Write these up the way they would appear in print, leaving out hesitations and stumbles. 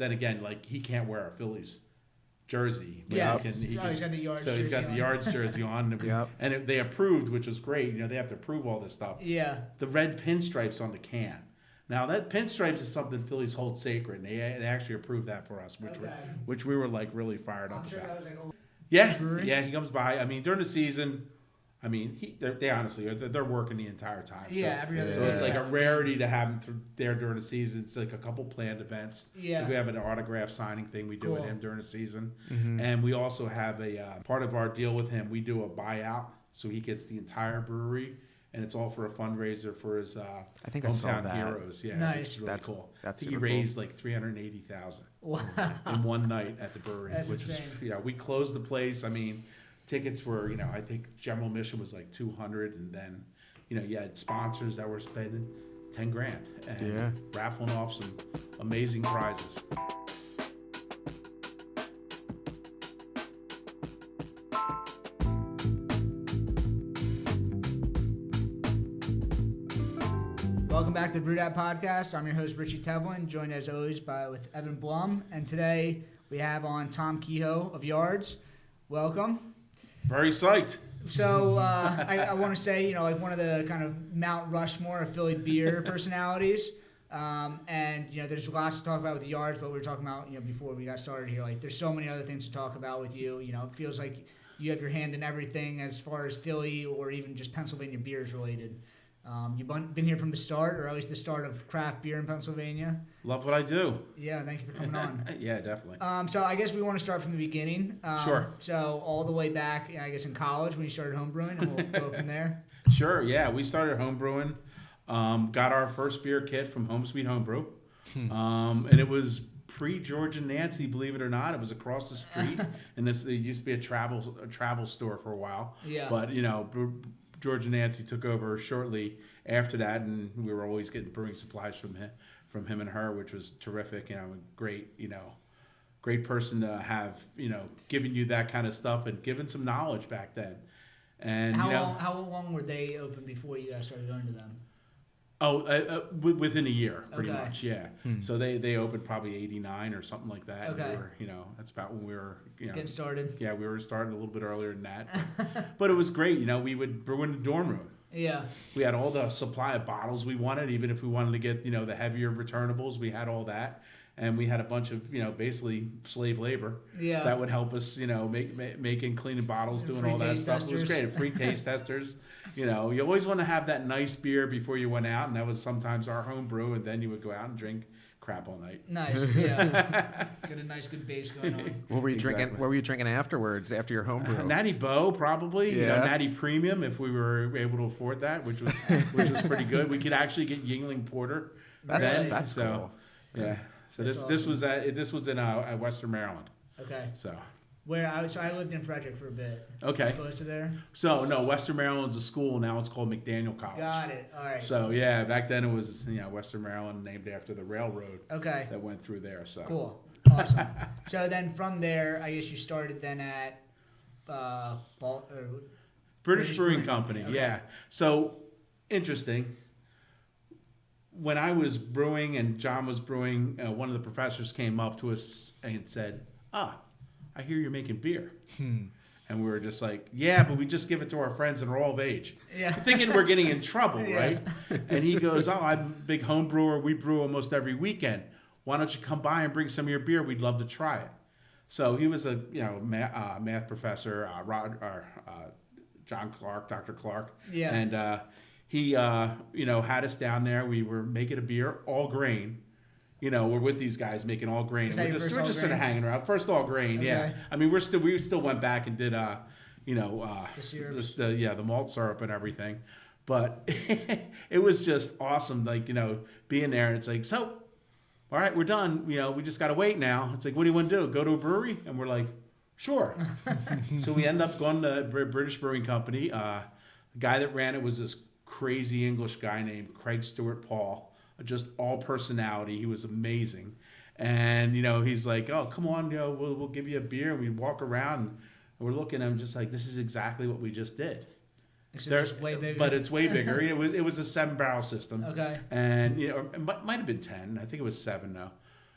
then again, like he can't wear a Phillies jersey. Yeah, he's got the Yards. So he's got the Yards jersey on, Yep. and they approved, which was great. They have to approve all this stuff. Yeah. The red pinstripes on the can. Now that pinstripes is something Phillies hold sacred. And they actually approved that for us, which we were like really fired up about. That was like Yeah, he comes by. I mean, during the season, I mean, they honestly they're working the entire time. Yeah, every other so day. it's like a rarity to have him there during the season. It's like a couple planned events. Yeah. Like we have an autograph signing thing we do with him during the season, Mm-hmm. and we also have a part of our deal with him. We do a buyout, so he gets the entire brewery, and it's all for a fundraiser for his I think I saw hometown that. heroes. Yeah, Nice. It's really That's cool. That's he super raised like $380,000 Wow. in one night at the brewery, That's which insane. is we closed the place. I mean, tickets were I think general admission was like 200, and then you had sponsors that were spending $10,000 and raffling off some amazing prizes. Welcome back to the Brew That Podcast. I'm your host, Richie Tevlin, joined as always with Evan Blum. And today we have on Tom Kehoe of Yards. Welcome. Very psyched. So I want to say, like one of the kind of Mount Rushmore of Philly beer personalities. And, there's lots to talk about with the Yards, but we were talking about, before we got started here, like there's so many other things to talk about with you. It feels like you have your hand in everything as far as Philly or even just Pennsylvania beers related. You've been here from the start, or at least the start of craft beer in Pennsylvania. Love what I do. Yeah, thank you for coming on. Yeah, definitely. So I guess we want to start from the beginning. Sure. So all the way back, I guess in college when you started homebrewing, and we'll go from there. Sure. Yeah, we started homebrewing. Got our first beer kit from Home Sweet Homebrew, and it was pre-George and Nancy, believe it or not. It was across the street, and it used to be a travel store for a while. Yeah. But George and Nancy took over shortly after that, and we were always getting brewing supplies from him and her, which was terrific. Great person to have, giving you that kind of stuff and giving some knowledge back then. And how long were they open before you guys started going to them? Within a year, pretty much, yeah. Hmm. So they opened probably 89 or something like that. Okay. And we were, that's about when we were, Getting started. Yeah, we were starting a little bit earlier than that. But it was great, we would brew in the dorm room. Yeah. We had all the supply of bottles we wanted, even if we wanted to get, the heavier returnables, we had all that. And we had a bunch of, basically slave labor that would help us, making, cleaning bottles, doing all that stuff. It was great. Free taste testers. You always want to have that nice beer before you went out, and that was sometimes our home brew, and then you would go out and drink crap all night. Nice, yeah. Get a nice, good base going on. What were you drinking? What were you drinking afterwards, after your home brew? Natty Bow, probably. Yeah. Natty Premium, if we were able to afford that, which was pretty good. We could actually get Yuengling Porter. That's cool. Yeah. So this was in Western Maryland. Okay. So I lived in Frederick for a bit. Okay. Close to there. So no, Western Maryland's a school now. It's called McDaniel College. Got it. All right. So yeah, back then it was Western Maryland, named after the railroad. Okay. That went through there. So cool. Awesome. So then from there, I guess you started then at British Brewing Company. Okay. Yeah. So interesting. When I was brewing and John was brewing, one of the professors came up to us and said, I hear you're making beer. And we were just like, yeah, but we just give it to our friends and we're all of age. Yeah. Thinking we're getting in trouble, right? And he goes, I'm a big home brewer. We brew almost every weekend. Why don't you come by and bring some of your beer? We'd love to try it. So he was a math professor, John Clark, Dr. Clark. Yeah. And he, had us down there. We were making a beer, all grain. We're with these guys making all grain. We're just sort of hanging around. First all grain, okay. Yeah. I mean, we still went back and did, the syrups. The malt syrup and everything. But it was just awesome, being there. And it's like, so, all right, we're done. We just got to wait now. It's like, what do you want to do? Go to a brewery? And we're like, sure. So we end up going to British Brewing Company. The guy that ran it was this crazy English guy named Craig Stewart Paul, just all personality. He was amazing. And, he's like, oh, come on, we'll give you a beer. And we walk around and we're looking at him just like, this is exactly what we just did. It's way bigger. But it's way bigger. It was a 7-barrel system. Okay. And, it might have been 10. I think it was 7 now.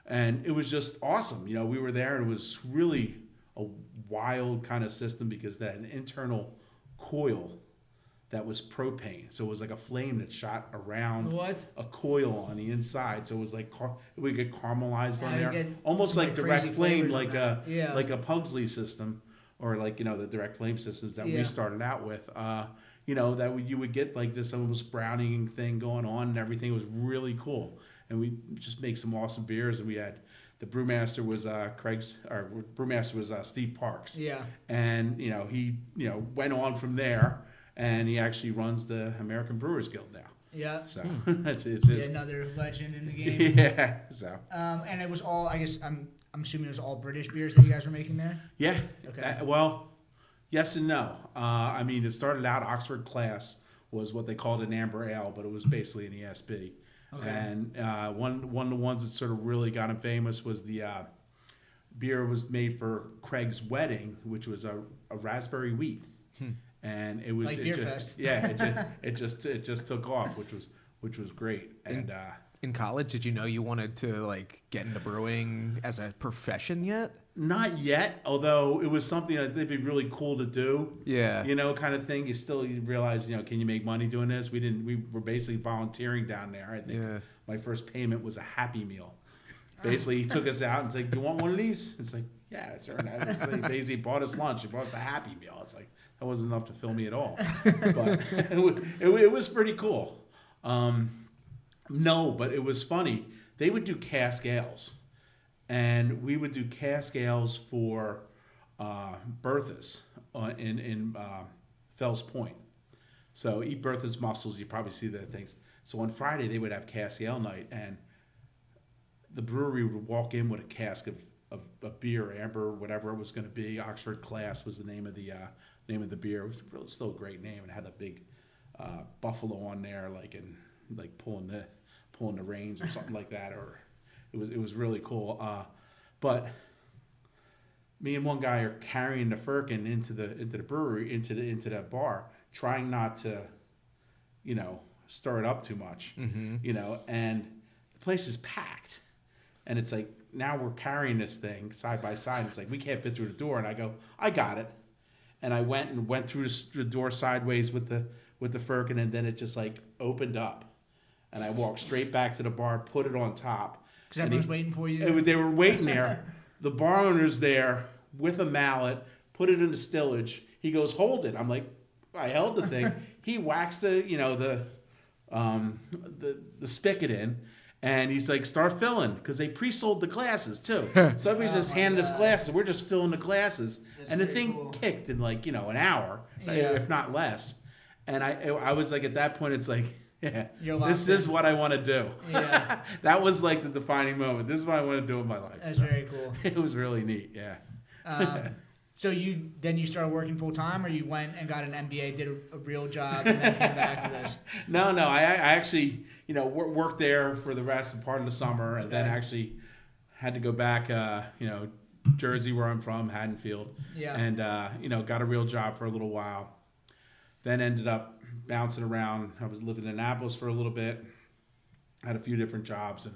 And it was just awesome. You know, we were there, and it was really a wild kind of system because they had an internal coil that was propane. So it was like a flame that shot around a coil on the inside. So it was like we get caramelized on there, almost like direct flame, like a Pugsley system, or like, you know, the direct flame systems that we started out with. You know, that you would get like this almost browning thing going on, and everything. It was really cool. And we just make some awesome beers. And we had the brewmaster was Steve Parks. Yeah. And you know, he went on from there, and he actually runs the American Brewers Guild now. Yeah. So it's another legend in the game. Yeah. So. And it was all, I guess I'm assuming it was all British beers that you guys were making there. Yeah. Okay. Well, yes and no. I mean, it started out Oxford Class was what they called an amber ale, but it was basically an ESB. Okay. And one of the ones that sort of really got him famous was the beer was made for Craig's wedding, which was a raspberry wheat, and it was like Beer Fest. Yeah, it just took off, which was great. And in college, did you know you wanted to like get into brewing as a profession yet? Not yet, although it was something that would be really cool to do. Yeah. You know, kind of thing. You realize, you know, can you make money doing this? We were basically volunteering down there. I think my first payment was a Happy Meal. Basically, he took us out and said, "Do you want one of these?" It's like, "Yeah, sir." And he basically bought us lunch. He bought us a Happy Meal. It's like, that wasn't enough to fill me at all. But it was pretty cool. No, but it was funny. They would do cask ales. And we would do cask ales for Bertha's in Fells Point. So eat Bertha's mussels, you probably see that things. So on Friday they would have cask ale night, and the brewery would walk in with a cask of beer, amber, whatever it was going to be. Oxford Class was the name of the beer. It was really still a great name. It had a big buffalo on there, like pulling the reins or something like that, or. It was really cool, but me and one guy are carrying the firkin into the brewery, into the bar, trying not to, you know, stir it up too much, you know, and the place is packed, and it's like now we're carrying this thing side by side. It's like we can't fit through the door, and I go, I got it, and I went through the door sideways with the firkin, and then it just like opened up, and I walked straight back to the bar, put it on top. Because everyone's waiting for you. They were waiting there. The bar owner's there with a mallet, put it in the stillage. He goes, hold it. I'm like, I held the thing. He whacks the spigot in, and he's like, start filling, because they pre-sold the glasses too. So everybody's just handing us glasses. We're just filling the glasses, and the thing kicked in like, you know, an hour, if not less. And I was like, at that point, it's like. Yeah, this is what I want to do. Yeah, that was like the defining moment. This is what I want to do in my life. That's very cool. It was really neat. Yeah. So you started working full time, or you went and got an MBA, did a real job, and then came back to this? No. I actually, you know, worked there for the rest of part of the summer, and then actually had to go back. You know, Jersey, where I'm from, Haddonfield. Yeah. And you know, got a real job for a little while. Then ended up bouncing around. I was living in Annapolis for a little bit, had a few different jobs, and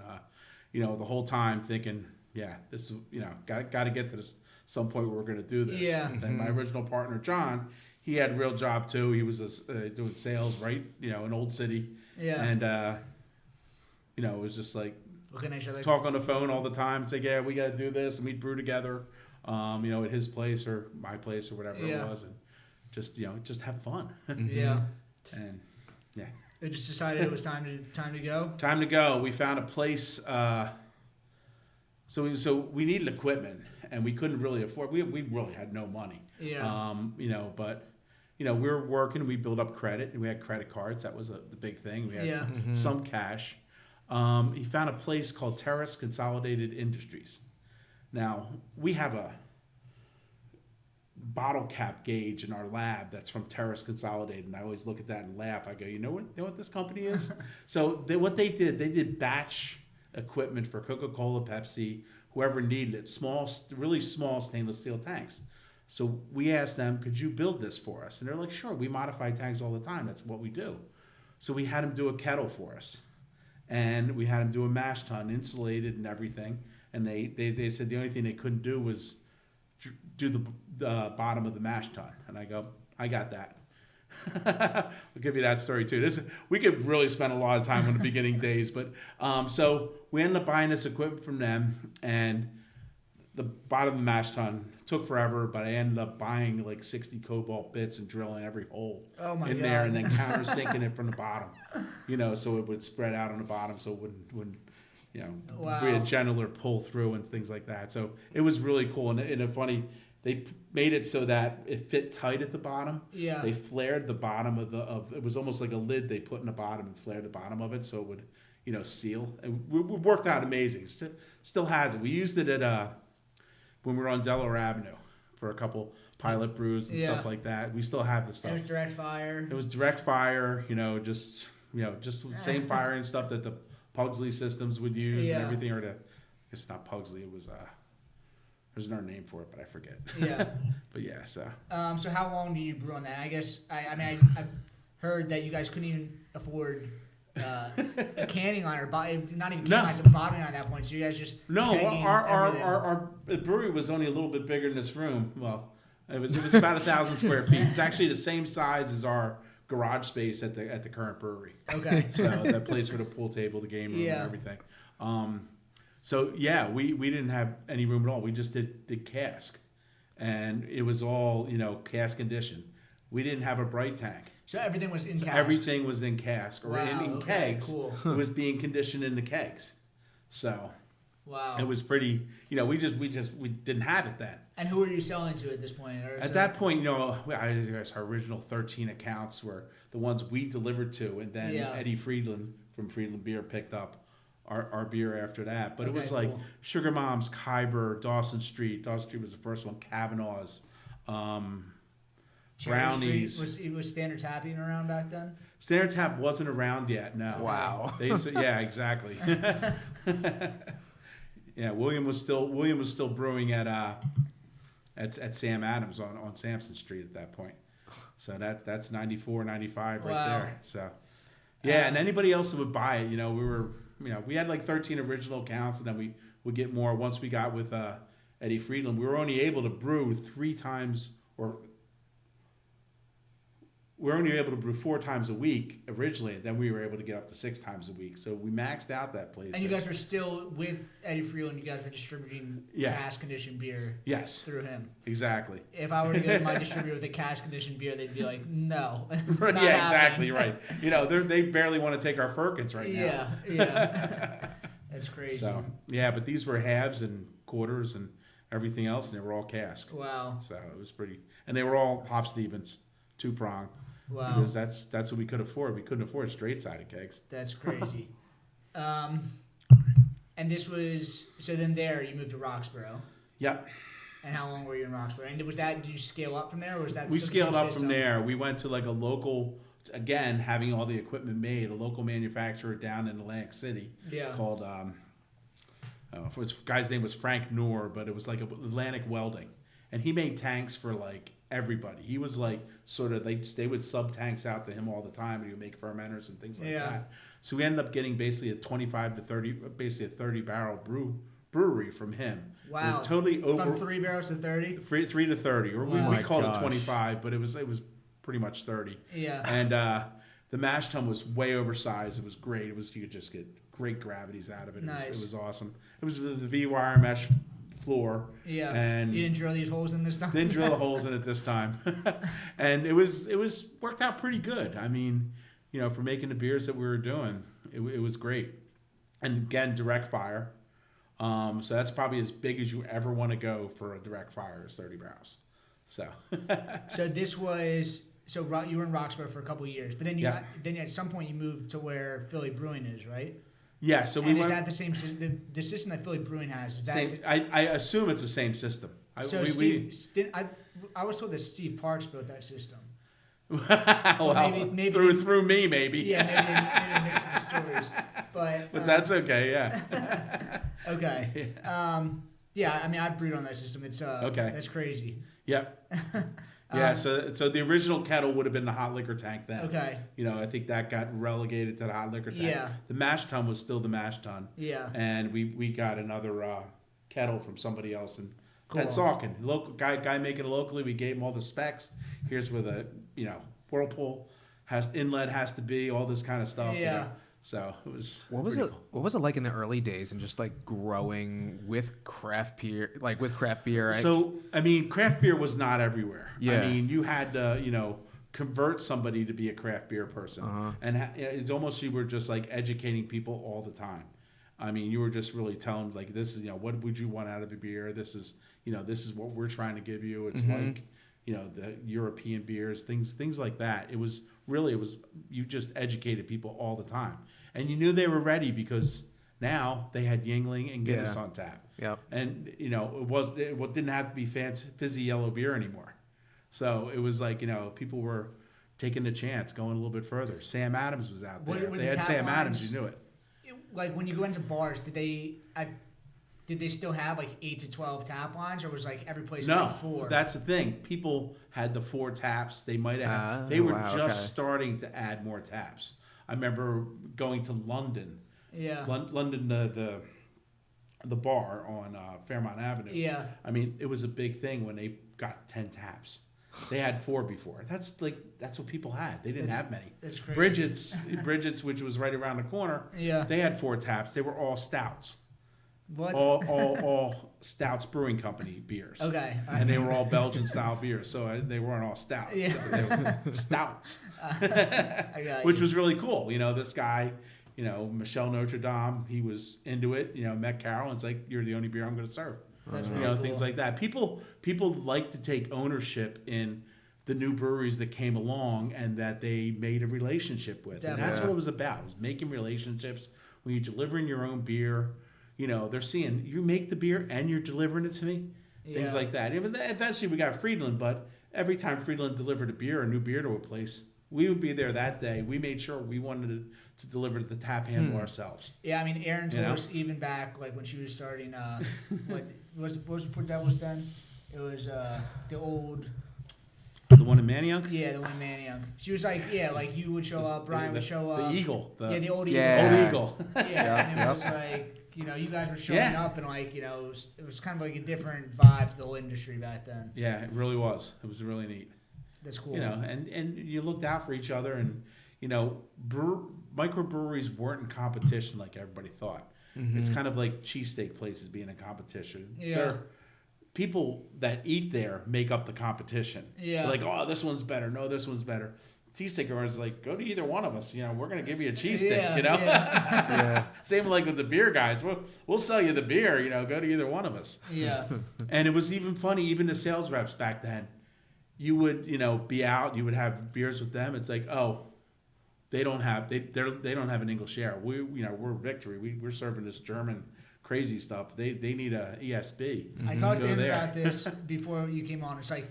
you know, the whole time thinking, yeah, this is, you know, got to get to this some point where we're going to do this. Yeah. And my original partner John, he had a real job too. He was doing sales, right? You know, in Old City. Yeah. And you know, it was just like looking at each other, talk on the phone all the time, and say, yeah, we got to do this, and we'd brew together, you know, at his place or my place or whatever it was, and just, you know, just have fun. Yeah. And yeah, they just decided it was time to go. Time to go. We found a place. So we needed equipment, and we couldn't really afford. We really had no money. Yeah. You know, but you know, we were working. We built up credit, and we had credit cards. That was the big thing. We had some cash. He found a place called Terrace Consolidated Industries. Now we have a bottle cap gauge in our lab that's from Terrace Consolidated, and I always look at that and laugh. I go, you know what this company is? So they did batch equipment for Coca-Cola, Pepsi, whoever needed it, really small stainless steel tanks. So we asked them, could you build this for us? And they're like, sure, we modify tanks all the time. That's what we do. So we had them do a kettle for us, and we had them do a mash tun, insulated and everything. and they said the only thing they couldn't do was do the bottom of the mash tun. And I go, I got that. I'll give you that story too. We could really spend a lot of time on the beginning days, but so we ended up buying this equipment from them, and the bottom of the mash tun took forever, but I ended up buying like 60 cobalt bits and drilling every hole there, and then countersinking it from the bottom, so it would spread out on the bottom, so it wouldn't be a gentler pull through and things like that. So it was really cool, and a funny. They made it so that it fit tight at the bottom. Yeah. They flared the bottom of it was almost like a lid they put in the bottom and flared the bottom of it so it would, seal. And it worked out amazing. Still has it. We used it at when we were on Delaware Avenue for a couple pilot brews and stuff like that. We still have this stuff. It was direct fire. It was direct fire. Just the same firing stuff that the Pugsley systems would use and everything. It's not Pugsley. It was there's another name for it, but I forget. Yeah. But yeah, so. So how long do you brew on that? I guess I've heard that you guys couldn't even afford a canning line or not even canning lines, a bottling at that point. So you guys just our brewery was only a little bit bigger than this room. Well, it was about 1,000 square feet. It's actually the same size as our garage space at the current brewery. Okay. So that place for the pool table, the game room, and everything. So yeah, we didn't have any room at all. We just did cask, and it was all cask conditioned. We didn't have a bright tank. So everything was in cask. Everything was in cask or in kegs. Cool. It was being conditioned in the kegs. So it was pretty. We didn't have it then. And who were you selling to at this point? At that point, I guess our original 13 accounts were the ones we delivered to, and then Eddie Friedland from Friedland Beer picked up our beer after that. But it was like Sugar Mom's, Khyber, Dawson Street. Dawson Street was the first one. Kavanaugh's, Brownies. Was Standard Tap even around back then? Standard Tap wasn't around yet. No. Wow. Yeah, exactly. Yeah, William was still brewing at Sam Adams on Sampson Street at that point. So that's 94, 95 right there. So yeah, and anybody else that would buy it, we had like 13 original accounts, and then we would get more once we got with Eddie Friedland. We were only able to brew 3 times, or we were only able to brew 4 times a week originally, and then we were able to get up to 6 times a week. So we maxed out that place. And you guys were still with Eddie Friedland. You guys were distributing cask conditioned beer. Yes. Through him. Exactly. If I were to go to my distributor with a cask conditioned beer, they'd be like, no. Yeah, exactly right. They barely want to take our firkins right now. Yeah. That's crazy. So yeah, but these were halves and quarters and everything else, and they were all cask. Wow. So it was pretty, and they were all Hop Stevens, 2-prong. Wow. Because that's what we could afford. We couldn't afford straight-sided kegs. That's crazy. And this was, so then there you moved to Roxborough. Yep. And how long were you in Roxborough? And did you scale up from there, or was that we scaled up from there. We went to like a local, again, having all the equipment made, a local manufacturer down in Atlantic City called, his guy's name was Frank Noor, but it was like Atlantic Welding. And he made tanks for like everybody. He was like sort of, they would sub tanks out to him all the time, and he would make fermenters and things like that. So we ended up getting basically a 25 to 30, basically a 30 barrel brewery from him. Wow. Totally over. From 3 barrels to 30? 3 to 30. Or we called it 25, but it was pretty much 30. Yeah. And the mash tun was way oversized. It was great. You could just get great gravities out of it. Nice. It was awesome. It was the V-wire mesh floor. Yeah. And you didn't drill these holes in this time? Didn't drill the holes in it this time. And it was worked out pretty good. I mean, for making the beers that we were doing, it was great. And again, direct fire. So that's probably as big as you ever want to go for a direct fire is 30 barrels. So. So this was, you were in Roxborough for a couple of years, but then then at some point you moved to where Philly Brewing is, right? Yeah, so is that the same system? The system that Philly Brewing has, is that same? I assume it's the same system. I was told that Steve Parks built that system. Well, maybe through me, maybe. Yeah, maybe mix the stories. But that's okay. Yeah. Okay. Yeah, I mean, I've brewed on that system. It's okay. That's crazy. Yep. Yeah, so the original kettle would have been the hot liquor tank then. Okay. I think that got relegated to the hot liquor tank. Yeah. The mash tun was still the mash tun. Yeah. And we got another kettle from somebody else in Cool. Pennsauken. Local guy making it locally. We gave him all the specs. Here's where the whirlpool inlet has to be. All this kind of stuff. Yeah. So it was. What was it like in the early days and just like growing with craft beer, So I mean, craft beer was not everywhere. Yeah. I mean, you had to convert somebody to be a craft beer person, and it's almost you were just like educating people all the time. I mean, you were just really telling them, like, this is what would you want out of a beer? This is this is what we're trying to give you. It's like the European beers, things like that. It was you just educated people all the time. And you knew they were ready because now they had Yuengling and Guinness on tap. Yep. And it didn't have to be fancy fizzy yellow beer anymore. So it was like people were taking the chance, going a little bit further. Sam Adams was out there. If they had Sam Adams, you knew it. Like when you go into bars, did they still have like 8 to 12 tap lines, or was like every place like 4? That's the thing. People had the 4 taps. They might have. They were starting to add more taps. I remember going to London. Yeah. London, the bar on Fairmont Avenue. Yeah. I mean, it was a big thing when they got 10 taps. They had 4 before. That's what people had. They didn't have many. That's crazy. Bridget's, which was right around the corner. Yeah. They had 4 taps. They were all Stoudts. What? All Stoudts Brewing Company beers. Okay. And they were all Belgian style beers, so they weren't all stouts. Yeah. They were stouts. I got Which was really cool. This guy, Michel Notre Dame, he was into it. Met Carol, and it's like, you're the only beer I'm going to serve. That's really cool. Things like that. People like to take ownership in the new breweries that came along and that they made a relationship with. Definitely. And that's what it was about. It was making relationships. When you're delivering your own beer, they're seeing you make the beer and you're delivering it to me. Things like that. Eventually we got Friedland, but every time Friedland delivered a new beer to a place, we would be there that day. We made sure we wanted to deliver the tap handle ourselves. Yeah, I mean, Erin told us even back like when she was starting, what was before Devil's Den? It was the old. The one in Manayunk? Yeah, the one in Manayunk. She was like, like you would show up, Brian would show up. The Eagle. The old Eagle. Old Eagle. Yeah, and it was like, you guys were showing up and like, it was kind of like a different vibe to the whole industry back then. Yeah, it really was. It was really neat. That's cool. And you looked out for each other, and microbreweries weren't in competition like everybody thought. It's kind of like cheesesteak places being in competition. Yeah. People that eat there make up the competition. Yeah. They're like, oh, this one's better. No, this one's better. Cheesesteak owners like, go to either one of us. We're going to give you a cheesesteak, Yeah. Same like with the beer guys. We'll sell you the beer, go to either one of us. Yeah. And it was even funny, even the sales reps back then, you would, be out, you would have beers with them. It's like, oh, they don't have an English ale. We're Victory. We're serving this German crazy stuff. They need a ESB. I talked to him about this before you came on. It's like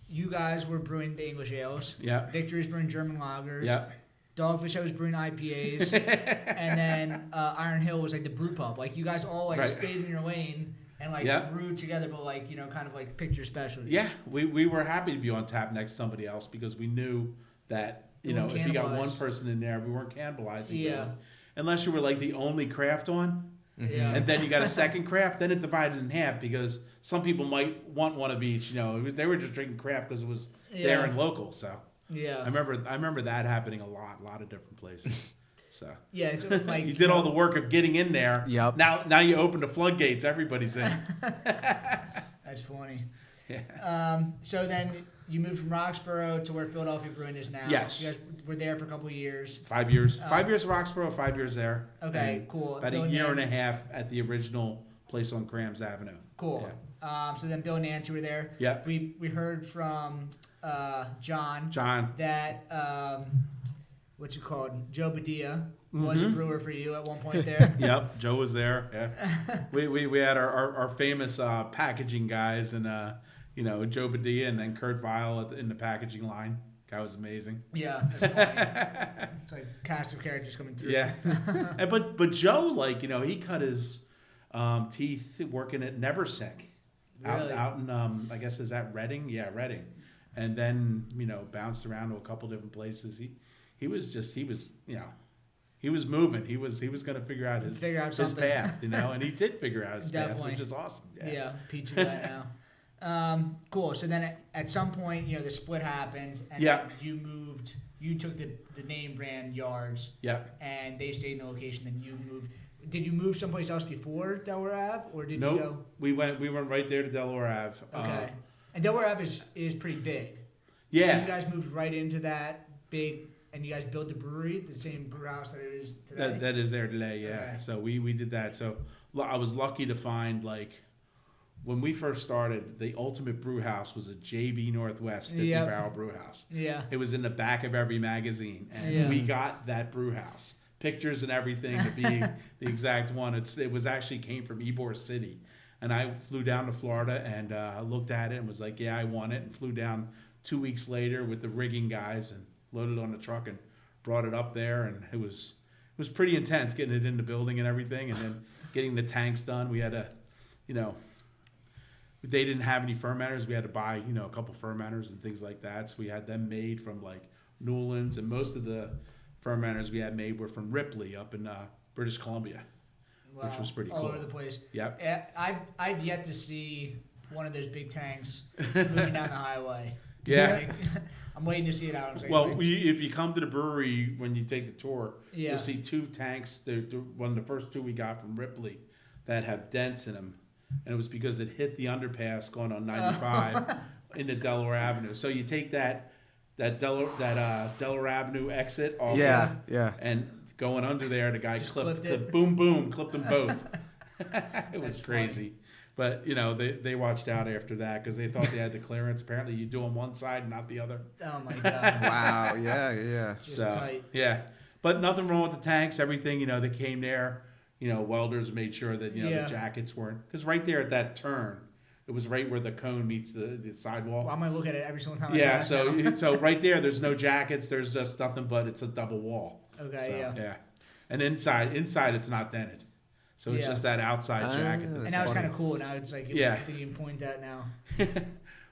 you guys were brewing the English ales. Yeah. Victory's brewing German lagers. Yeah. Dogfish was brewing IPAs. And then Iron Hill was like the brew pub. Like you guys all stayed in your lane and brewed together, but kind of like picked your specialty. Yeah. We were happy to be on tap next to somebody else because we knew that if you got one person in there, we weren't cannibalizing. Yeah. Really. Unless you were like the only craft on. Yeah. And then you got a second craft, then it divided in half because some people might want one of each. They were just drinking craft because it was there and local. So yeah, I remember that happening a lot of different places. So yeah, so like you did all the work of getting in there. Yep. Now you open the floodgates. Everybody's in. That's funny. Yeah. So then you moved from Roxborough to where Philadelphia Brewing is now. Yes. You guys were there for a couple of years. 5 years. 5 years Roxborough, 5 years there. Okay, cool. About a year and a half at the original place on Grams Avenue. Cool. Yeah. So then Bill and Nancy were there. Yeah. We heard from John. That what's it called? Joe Badia was a brewer for you at one point there. Yep, Joe was there. Yeah. we had our famous packaging guys and Joe Badia and then Kurt Weil in the packaging line. Guy was amazing. Yeah, that's funny. It's like cast of characters coming through. Yeah. but Joe, he cut his teeth working at Neversink. Really? Out in I guess is that Reading? Yeah, Reading. And then, bounced around to a couple different places. He was he was moving. He was going to figure out his path, you know, and he did figure out his path, which is awesome. Yeah, pizza guy now. Cool. So then at some point, you know, the split happened, and then you took the name brand Yards. Yeah. And they stayed in the location. Then you moved. Did you move someplace else before Delaware Ave, or did you go? We went right there to Delaware Ave. Okay. And Delaware Ave is pretty big. Yeah. So you guys moved right into that big, and you guys built the brewery, the same brew house that it is today? That is there today, yeah. Okay. So we did that. So I was lucky to find, like, when we first started, the ultimate brew house was a JV Northwest 50-barrel brew house. Yeah. It was in the back of every magazine, and we got that brew house. Pictures and everything to be the exact one. It was actually came from Ybor City. And I flew down to Florida and looked at it and was like, yeah, I want it. And flew down 2 weeks later with the rigging guys and loaded it on the truck and brought it up there. And it was pretty intense getting it in the building and everything. And then getting the tanks done. We had to, you know, they didn't have any fermenters. We had to buy, you know, a couple fermenters and things like that. So we had them made from like Newlands, and most of the fermenters we had made were from Ripley up in British Columbia. Wow. Which was pretty cool. All over the place. Yep. I've yet to see one of those big tanks moving down the highway. Yeah. Like, I'm waiting to see it out. Well, if you come to the brewery when you take the tour, you'll see two tanks. One of the first two we got from Ripley that have dents in them, and it was because it hit the underpass going on 95 into Delaware Avenue. So you take that Delaware Avenue exit off. Yeah. And going under there, the guy clipped it. Boom, clipped them both. It was That's crazy. Funny. But, you know, they watched out after that because they thought they had the clearance. Apparently, you do on one side and not the other. Oh, my God. Wow, yeah. Just tight. Yeah. But nothing wrong with the tanks. Everything, you know, they came there. You know, welders made sure that, you know, the jackets weren't. Because right there at that turn, it was right where the cone meets the sidewalk. Well, I might look at it every single time. Yeah, so right there, there's no jackets. There's just nothing but it's a double wall. Okay, so, yeah. And inside it's not dented. So it's just that outside jacket. And now it's kind of cool. Now it's like, I think you can point that now.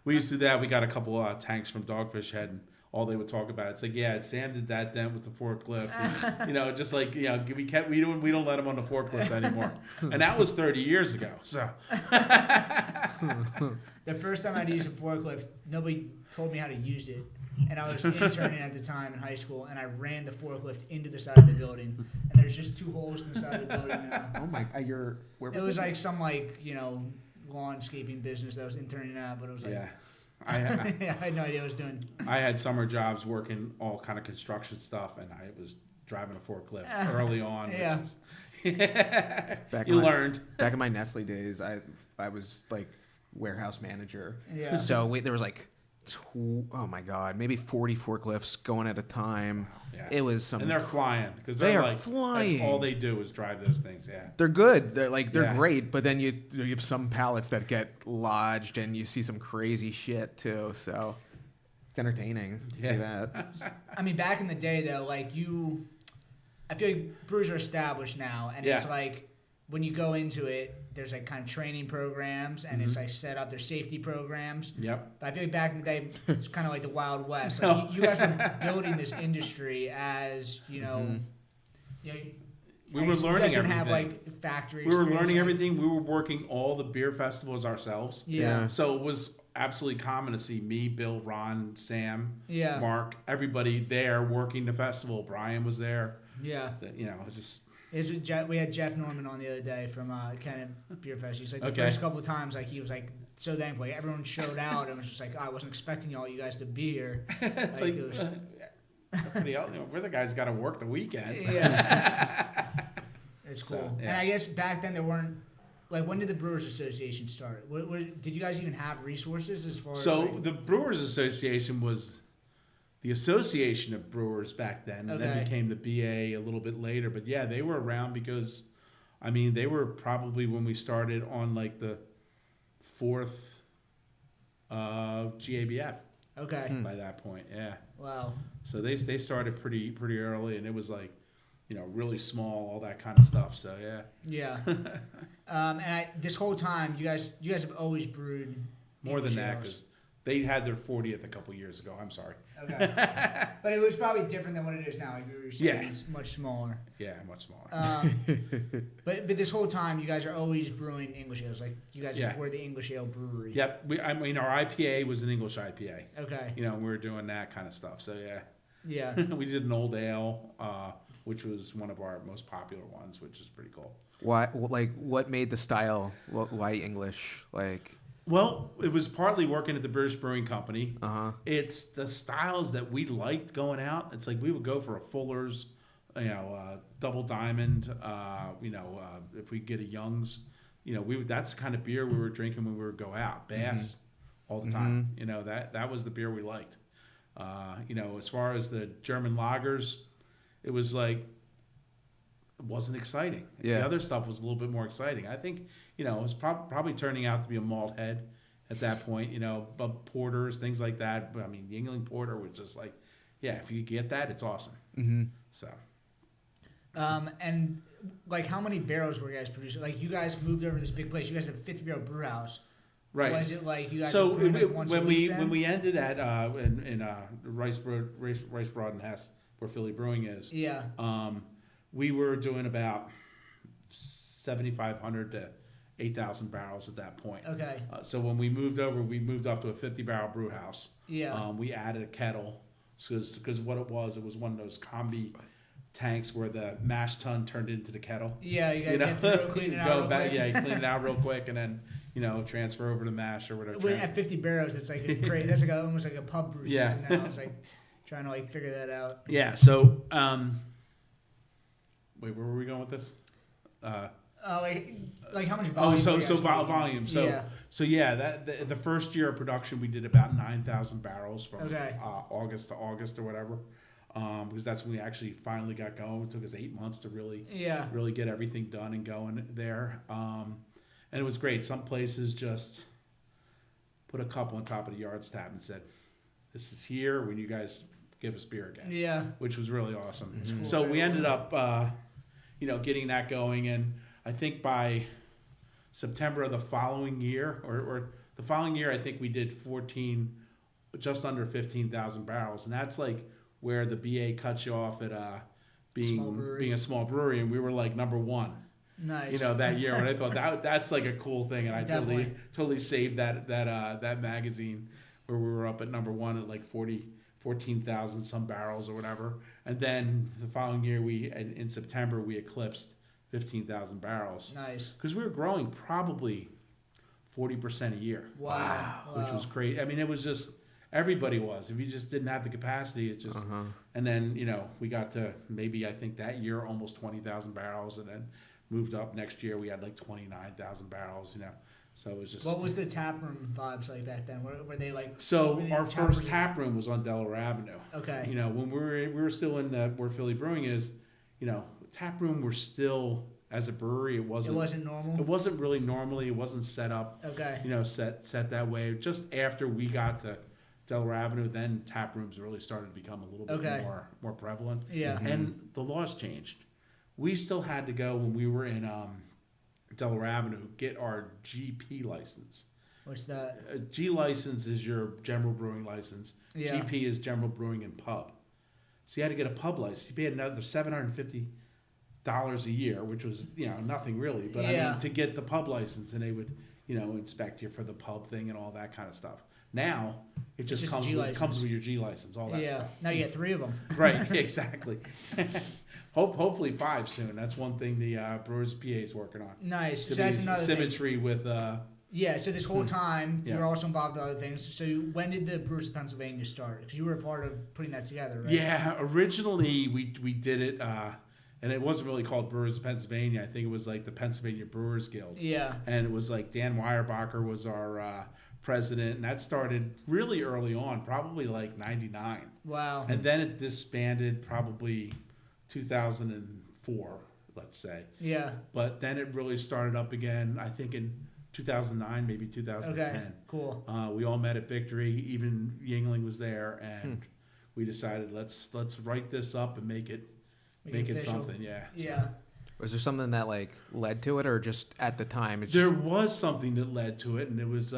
We used to do that. We got a couple tanks from Dogfish Head, and all they would talk about, it's like, yeah, Sam did that dent with the forklift. And, you know, just like, you know, we don't let him on the forklift anymore. And that was 30 years ago. So the first time I had to use a forklift, nobody told me how to use it. And I was interning at the time in high school, and I ran the forklift into the side of the building. And there's just 2 holes in the side of the building now. Oh my! Where was it? It was like some landscaping business that I was interning at, but it was like I had no idea what I was doing. I had summer jobs working all kind of construction stuff, and I was driving a forklift early on. Yeah. Learned. Back in my Nestle days, I was like warehouse manager. Yeah. So there was like, oh my God, maybe 40 forklifts going at a time. Yeah. It was some, and they're flying because they are like, flying. That's all they do is drive those things. Yeah, they're good. They're great. But then you have some pallets that get lodged, and you see some crazy shit too. So it's entertaining. Yeah. I mean, back in the day though, like I feel like breweries are established now, and it's like when you go into it, there's like kind of training programs, and it's like set up. There's safety programs. Yep. But I feel like back in the day, it's kind of like the Wild West. Like you guys were building this industry as you know. We were learning everything. Have like factory. We were learning everything. We were working all the beer festivals ourselves. Yeah. So it was absolutely common to see me, Bill, Ron, Sam, Mark, everybody there working the festival. Brian was there. Yeah. You know, it was just. We had Jeff Norman on the other day from Cannon Beer Fest. He's like the first couple of times, like he was like so thankful. Like, everyone showed out, and was just like, I wasn't expecting you guys to be here. It's like it was, we're the guys got to work the weekend. Yeah, it's cool. So, And I guess back then there weren't like when did the Brewers Association start? Did you guys even have resources as far as? So the Brewers Association was the Association of Brewers back then, and then became the BA a little bit later. But yeah, they were around because, I mean, they were probably when we started on like the 4th GABF. Okay. By that point, yeah. Wow. So they started pretty early, and it was like, you know, really small, all that kind of stuff. So yeah. Yeah. And this whole time, you guys have always brewed more than that, because They had their 40th a couple years ago. I'm sorry. Okay. But it was probably different than what it is now. Like we were saying, it's much smaller. Yeah, much smaller. But this whole time, you guys are always brewing English ales. Like you guys were the English ale brewery. Yep. I mean, our IPA was an English IPA. Okay. We were doing that kind of stuff. So yeah. Yeah. We did an old ale, which was one of our most popular ones, which is pretty cool. Why? Like, what made the style? Why English? Like. Well, it was partly working at the British Brewing Company. It's the styles that we liked going out. It's like we would go for a Fuller's, double diamond. If we get a Young's, that's the kind of beer we were drinking when we would go out. Bass, all the time. That was the beer we liked. As far as the German lagers, it was like it wasn't exciting. Yeah. The other stuff was a little bit more exciting. I think. It was probably turning out to be a malt head at that point, but porters, things like that. But I mean, Yuengling porter was just like, if you get that, it's awesome. So. And like, how many barrels were you guys producing? Like, you guys moved over to this big place. You guys have a 50-barrel brew house. Right. Was it like you guys? So when we ended at in Rice Broad and Hess, where Philly Brewing is. Yeah. We were doing about 7,500 to 8,000 barrels at that point. Okay. So when we moved over, we moved up to a 50-barrel brew house. Yeah. We added a kettle because what it was one of those combi tanks where the mash tun turned into the kettle. Yeah, you got to clean it out. You clean it out real quick and then transfer over to mash or whatever. At 50 barrels, it's like great. That's like almost like a pub brew system now. It's like trying to figure that out. Yeah. So wait, where were we going with this? Like how much volume? Volume. The first year of production we did about 9,000 barrels from August to August or whatever, because that's when we actually finally got going. It took us 8 months to really get everything done and going there, and it was great. Some places just put a cup on top of the Yards tab and said, "This is here when you guys give us beer again." Yeah, which was really awesome. Cool. So we ended up, getting that going and. I think by September of the following year, or the following year, I think we did just under 15,000 barrels, and that's like where the BA cuts you off at being a small brewery, and we were like number one. Nice. That year, and I thought that's like a cool thing, and I totally saved that magazine where we were up at number one at like 14,000 some barrels or whatever, and then the following year in September we eclipsed 15,000 barrels. Nice. Because we were growing probably 40% a year. Wow. Which was great. I mean, it was just, everybody was. If you just didn't have the capacity, it just, and then, we got to maybe, I think that year, almost 20,000 barrels, and then moved up next year, we had like 29,000 barrels, So it was just. What was the tap room vibes like back then? Were they like? So our first tap room was on Delaware Avenue. Okay. When we were still in where Philly Brewing is, tap room were still, as a brewery, it wasn't normal. It wasn't really normally. It wasn't set up. Okay. Set that way. Just after we got to Delaware Avenue, then tap rooms really started to become a little bit more prevalent. Yeah. And the laws changed. We still had to go when we were in Delaware Avenue get our GP license. What's that? G license is your general brewing license. Yeah. GP is general brewing and pub. So you had to get a pub license. You paid another $750 a year, which was nothing really. But I mean, to get the pub license, and they would inspect you for the pub thing and all that kind of stuff. Now it just comes with your G license, all that stuff. Now you get 3 of them. Right, exactly. Hopefully 5 soon. That's one thing the Brewers PA is working on. Nice. To so that's another symmetry thing. With. So this whole time you were also involved in other things. So when did the Brewers of Pennsylvania start? Because you were a part of putting that together, right? Yeah, originally we did it, and it wasn't really called Brewers of Pennsylvania. I think it was like the Pennsylvania Brewers Guild. Yeah. And it was like Dan Weyerbacher was our president, and that started really early on, probably like 99. Wow. And then it disbanded probably 2004, let's say. Yeah. But then it really started up again, I think in 2009, maybe 2010. Okay, cool. We all met at Victory. Even Yuengling was there, and we decided let's write this up and make it something. Yeah. Yeah. So. Was there something that led to it, or just at the time? There was something that led to it, and it was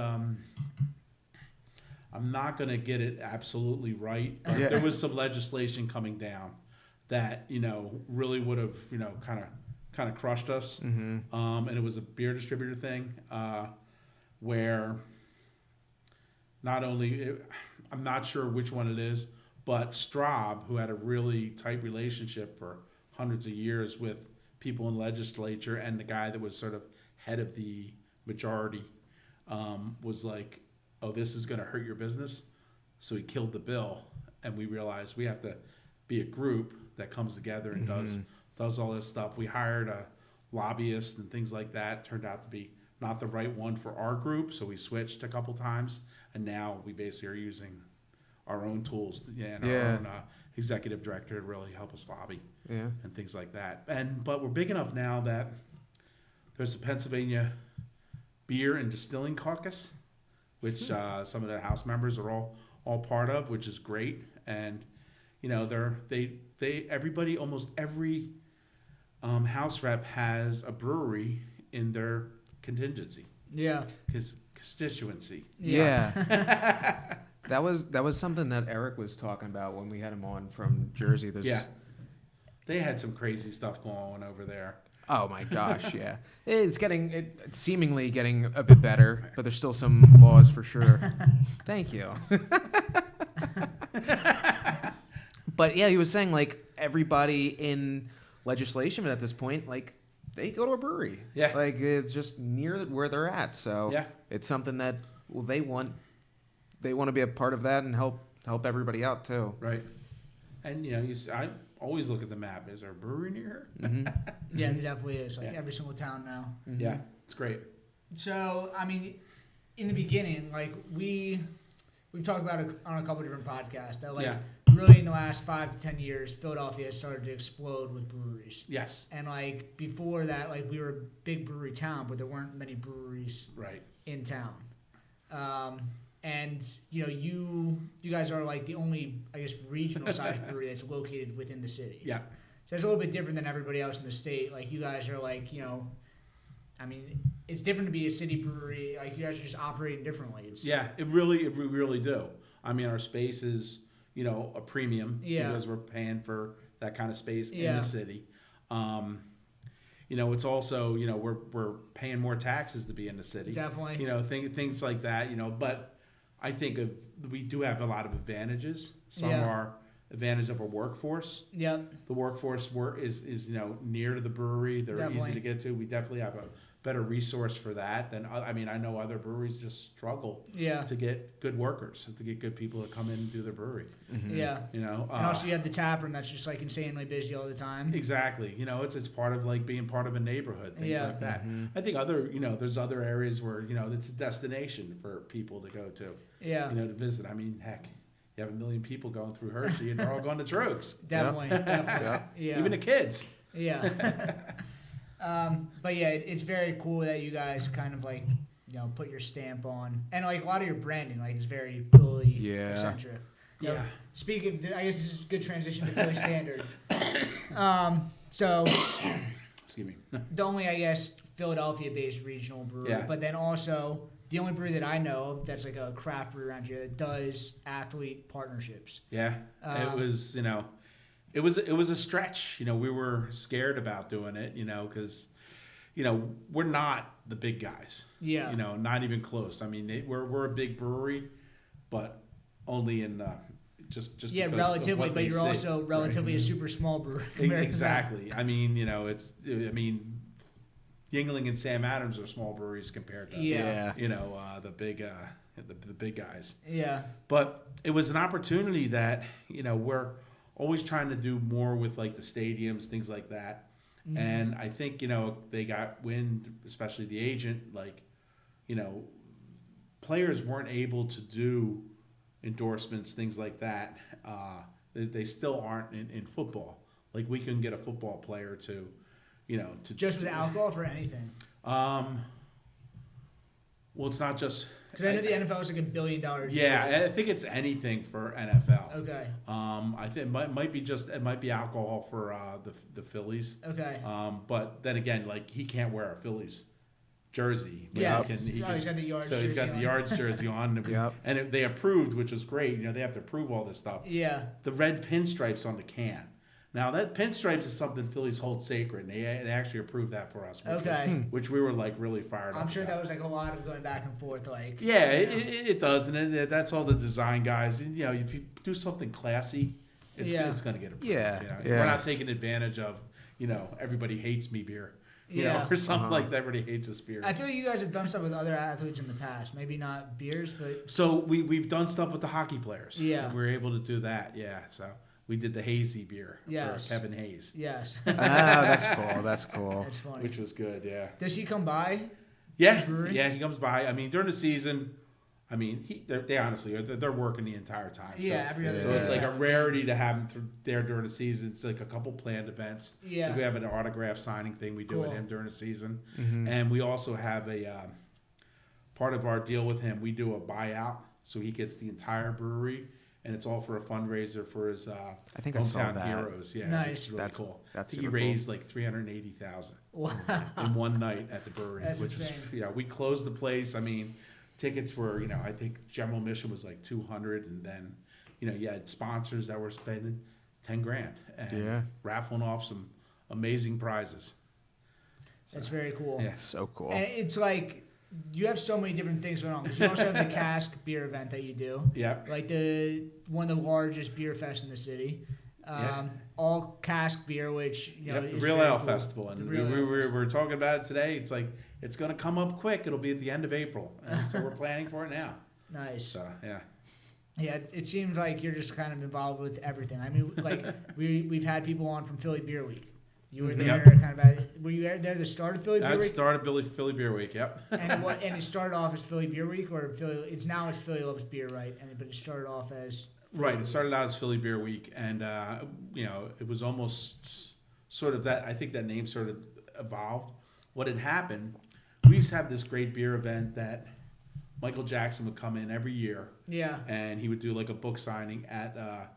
I'm not going to get it absolutely right, but there was some legislation coming down that, really would have, kind of crushed us. Mm-hmm. And it was a beer distributor thing where not only, I'm not sure which one it is, but Straub, who had a really tight relationship for hundreds of years with people in legislature and the guy that was sort of head of the majority, was like, oh, this is going to hurt your business. So he killed the bill, and we realized we have to be a group that comes together and does all this stuff. We hired a lobbyist and things like that. Turned out to be not the right one for our group, so we switched a couple times, and now we basically are using our own tools and our own executive director to really help us lobby and things like that. But we're big enough now that there's a Pennsylvania Beer and Distilling Caucus, which some of the House members are all part of, which is great. And everybody, almost every House rep has a brewery in their contingency. Yeah. Constituency. Yeah. That was something that Eric was talking about when we had him on from Jersey. They had some crazy stuff going on over there. Oh my gosh, yeah. It's seemingly getting a bit better, but there's still some laws for sure. Thank you. But yeah, he was saying like everybody in legislation at this point, like they go to a brewery. Yeah. Like it's just near where they're at. So it's something that they want to be a part of that and help everybody out too. Right. And I always look at the map. Is there a brewery near here? Mm-hmm. Yeah, there definitely is. Every single town now. Mm-hmm. Yeah, it's great. So, I mean, in the beginning, like we've talked about it on a couple of different podcasts that really in the last 5 to 10 years, Philadelphia has started to explode with breweries. Yes. And like before that, like we were a big brewery town, but there weren't many breweries in town. And you guys are like the only, I guess, regional sized brewery that's located within the city. Yeah. So it's a little bit different than everybody else in the state. Like you guys are like, I mean, it's different to be a city brewery. Like you guys are just operating differently. We really do. I mean, our space is, a premium because we're paying for that kind of space in the city. It's also, we're paying more taxes to be in the city. Definitely. Things like that, but I think we do have a lot of advantages. Some are advantage of our workforce. Yep. The workforce is near to the brewery. They're easy to get to. We definitely have a better resource for that than I know other breweries just struggle to get good workers, to get good people to come in and do their brewery. Mm-hmm. Yeah. And also you have the tap room that's just like insanely busy all the time. Exactly. It's part of like being part of a neighborhood, things like that. Mm-hmm. I think there's other areas where, it's a destination for people to go to. Yeah. To visit. I mean, heck, you have 1 million people going through Hershey and they're all going to Troegs. Definitely. Yeah. Even the kids. Yeah. But yeah, it's very cool that you guys kind of like, put your stamp on, and like a lot of your branding like is very Philly centric. Yeah. Speaking of, I guess this is a good transition to Philly standard. So, excuse me. The only, I guess, Philadelphia-based regional brewery, but then also the only brewery that I know of that's like a craft brewery around here that does athlete partnerships. Yeah, it was, it was a stretch. We were scared about doing it, because, we're not the big guys. Yeah. Not even close. I mean, we're a big brewery, but only in just relatively. But you're also relatively a super small brewery. Exactly. I mean, Yuengling and Sam Adams are small breweries compared to the big guys. Yeah. But it was an opportunity that we're always trying to do more with like the stadiums, things like that. Mm-hmm. And I think they got wind, especially the agent, like players weren't able to do endorsements, things like that. They still aren't in football. Like we can get a football player to just with alcohol for anything. Well, it's not just because I know the NFL is like $1 billion deal. Yeah, I think it's anything for NFL. Okay. I think it might be alcohol for the Phillies. Okay. But then again, like he can't wear a Phillies jersey. Yeah. He's got the Yards jersey. So he's got the Yards jersey on. Yep. And they approved, which was great. You know, they have to approve all this stuff. Yeah. The red pinstripes on the can. Now, that pinstripes is something Phillies hold sacred. And they actually approved that for us. Which we were, like, really fired up. I'm sure that was, like, a lot of going back and forth, like. Yeah, it does. And that's all the design guys. And, you know, if you do something classy, it's going to get approved. Yeah. You know? We're not taking advantage of, you know, everybody hates me beer. You know, or something like that. Everybody hates this beer. I feel like you guys have done stuff with other athletes in the past. Maybe not beers, but. So we've done stuff with the hockey players. Yeah. We were able to do that. Yeah. So we did the hazy beer for Kevin Hayes. Yes. That's cool. That's cool. That's funny. Which was good. Yeah. Does he come by? Yeah. Yeah. He comes by. I mean, during the season. I mean, they honestly they're working the entire time. Yeah, every other day. So it's like a rarity to have him there during the season. It's like a couple planned events. Yeah. Like we have an autograph signing thing we do with him during the season, Mm-hmm. and we also have a part of our deal with him. We do a buyout, so he gets the entire brewery, and it's all for a fundraiser for his I think I saw hometown that. heroes. Yeah, nice. It's really cool. That's he raised like $380,000 wow. in one night at the brewery, That's which insane. is we closed the place. I mean. Tickets were, you know, I think general admission was like $200, and then, you know, you had sponsors that were spending $10,000 and raffling off some amazing prizes. So, that's very cool. Yeah. It's so cool. And it's like you have so many different things going on because you also have the cask beer event that you do. Yeah. Like one of the largest beer fests in the city. All cask beer, which you know, the is Real very Ale cool. Festival, and we were talking about it today. It's like it's going to come up quick. It'll be at the end of April, and so we're planning for it now. Nice. So yeah. Yeah, it seems like you're just kind of involved with everything. I mean, like we've had people on from Philly Beer Week. You were there, kind of. Were you there the start of Philly Beer Week? I started Philly Beer Week. Yep. And it started off as Philly Beer Week, or it's Philly Loves Beer, right? But it started off as. Right. It started out as Philly Beer Week, and you know, it was almost sort of that. I think that name sort of evolved. What had happened? We used to have this great beer event that Michael Jackson would come in every year. Yeah. And he would do like a book signing at the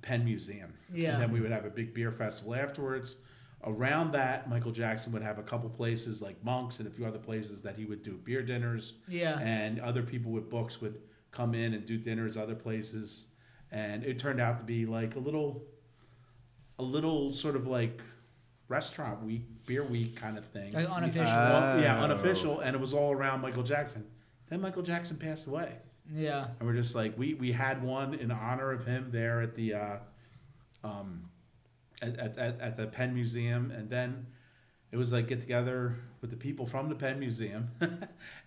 Penn Museum. Yeah. And then we would have a big beer festival afterwards. Around that, Michael Jackson would have a couple places like Monk's and a few other places that he would do beer dinners. Yeah. And other people with books would come in and do dinners other places. And it turned out to be like a little sort of like restaurant week, beer week kind of thing. Like unofficial. Unofficial. And it was all around Michael Jackson. Then Michael Jackson passed away. Yeah. And we're just like, we had one in honor of him there at the at the Penn Museum, and then it was like get together with the people from the Penn Museum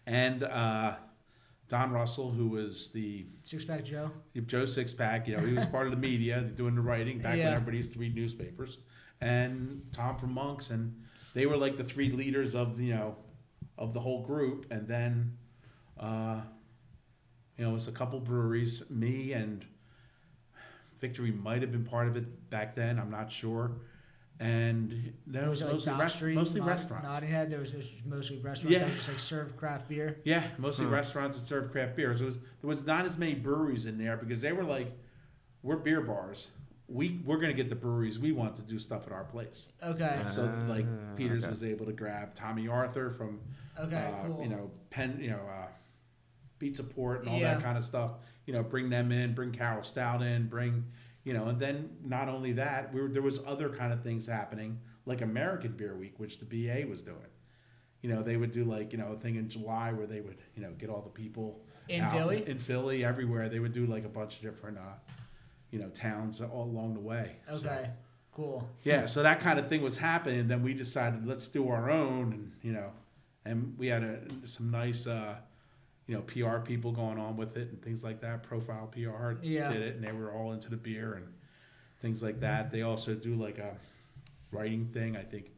and Don Russell, who was the Six-Pack Joe. Joe Sixpack. You know, he was part of the media doing the writing back when everybody used to read newspapers, and Tom from Monk's, and they were like the three leaders of of the whole group, and then it was a couple breweries, me and Victory might have been part of it back then. I'm not sure. And then it was mostly restaurants. Nottinghead, there was mostly restaurants that just like serve craft beer. Yeah, mostly restaurants that serve craft beer. So there was not as many breweries in there because they were like, we're beer bars. We're going to get the breweries we want to do stuff at our place. Okay. So like Peters was able to grab Tommy Arthur from, cool. Penn, Pizza Port and all that kind of stuff. Bring them in, bring Carol Stout in, and then not only that, there was other kind of things happening, like American Beer Week, which the BA was doing. They would do like, a thing in July where they would, get all the people in Philly? In Philly, everywhere. They would do like a bunch of different, towns all along the way. Okay, cool. Yeah, so that kind of thing was happening, and then we decided let's do our own, and we had some nice, PR people going on with it and things like that. Profile PR did it, and they were all into the beer and things like that. They also do like a writing thing. I think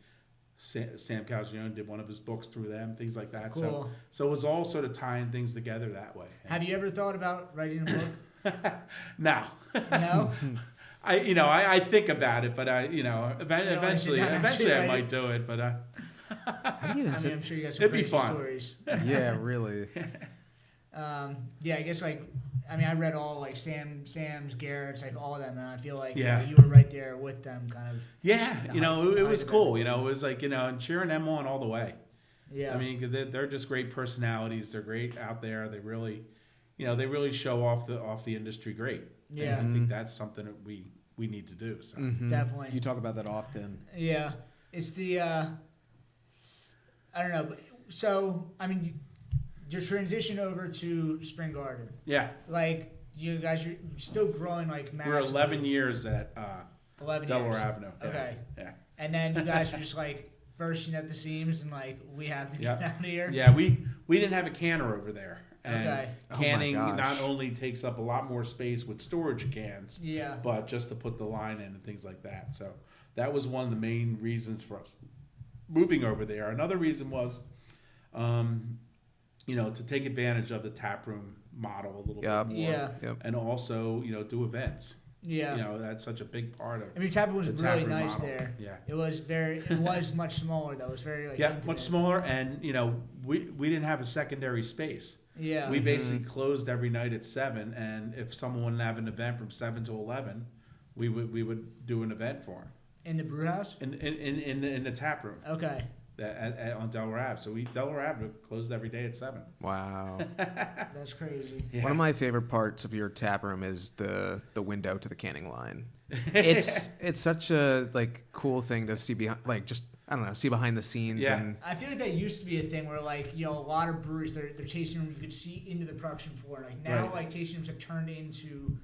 Sam Calzone did one of his books through them, things like that. Cool. So it was all sort of tying things together that way. Have you ever thought about writing a book? No. No? I think about it, but eventually I might do it, but I'm sure you guys it'd be fun. Stories. Yeah, really. I guess I read all like Sam's, Garrett's, like all of them, and I feel like you were right there with them, kind of. Yeah, it was cool. It was like and cheering them on all the way. Yeah. I mean, they're just great personalities. They're great out there. They really, they really show off the industry great. Yeah. And I think that's something that we need to do. So Definitely. You talk about that often. Yeah. It's the, I don't know. So, I mean, your transition over to Spring Garden. Yeah. Like, you guys, you're still growing like massively. We're 11 years at 11 Delaware years. Avenue. Okay. Yeah. And then you guys were just like bursting at the seams and like, we have to get out of here. Yeah, we didn't have a canner over there. And Okay. canning not only takes up a lot more space with storage of cans, but just to put the line in and things like that. So that was one of the main reasons for us moving over there. Another reason was, to take advantage of the taproom model a little bit more. Yeah. And also, do events. Yeah. That's such a big part of I mean, taproom was the really taproom nice model. there. Yeah. It was much smaller though. It was very like intimate. Much smaller, and we didn't have a secondary space. Yeah. We basically closed every night at 7, and if someone wanted to have an event from 7 to 11, we would do an event for them. In the brew house? In the tap room. Okay. On Delaware Ave. So Delaware Ave closed every day at 7. Wow. That's crazy. Yeah. One of my favorite parts of your tap room is the window to the canning line. It's such a cool thing to see see behind the scenes. Yeah. And I feel like that used to be a thing where a lot of breweries their tasting room you could see into the production floor. Like now tasting rooms have turned into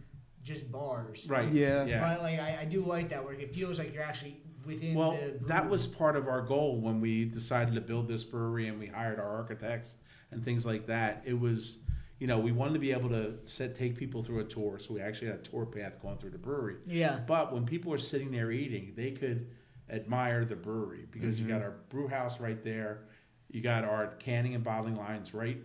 just bars. Right. Yeah. But I do like that where it feels like you're actually within the brewery. That was part of our goal when we decided to build this brewery and we hired our architects and things like that. It was, we wanted to be able to take people through a tour. So we actually had a tour path going through the brewery. Yeah. But when people were sitting there eating, they could admire the brewery because you got our brew house right there. You got our canning and bottling lines right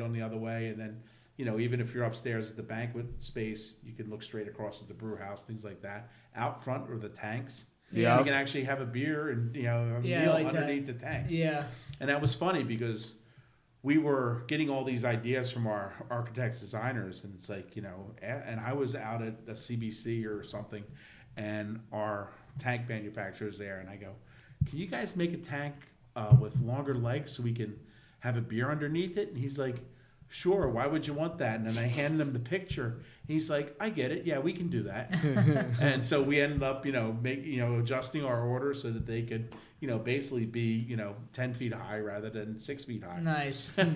on the other way. And then, even if you're upstairs at the banquet space, you can look straight across at the brew house, things like that. Out front are the tanks. Yeah. You can actually have a beer and a meal underneath the tanks. Yeah. And that was funny because we were getting all these ideas from our architects, designers, and it's and I was out at a CBC or something, and our tank manufacturer's there, and I go, "Can you guys make a tank with longer legs so we can have a beer underneath it?" And he's like, "Sure, why would you want that?" And then I handed him the picture. He's like, "I get it. Yeah, we can do that." And so we ended up, adjusting our order so that they could, basically be, 10 feet high rather than 6 feet high. Nice. And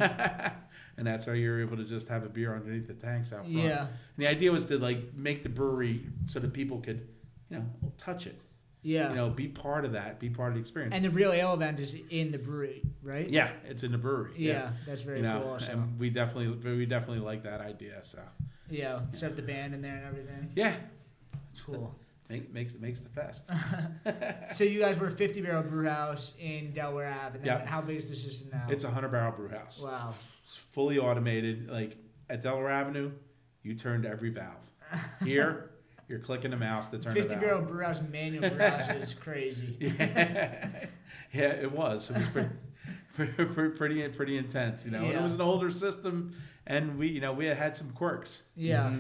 that's how you're able to just have a beer underneath the tanks out front. Yeah. And the idea was to make the brewery so that people could, touch it. Yeah. Be part of that, be part of the experience. And the real ale event is in the brewery, right? Yeah, it's in the brewery. Yeah, that's very cool also. And we definitely like that idea. So yeah, set the band in there and everything. yeah, Cool. Makes the fest. So you guys were a 50-barrel brew house in Delaware Ave, and then how big is the system now? It's a 100-barrel brew house. Wow. It's fully automated. Like at Delaware Avenue, you turned every valve. Here, you're clicking the mouse to turn the valve. 50-barrel brew house, manual brew house is crazy. Yeah, it was. It was pretty intense, And it was an older system, and we had some quirks. Yeah,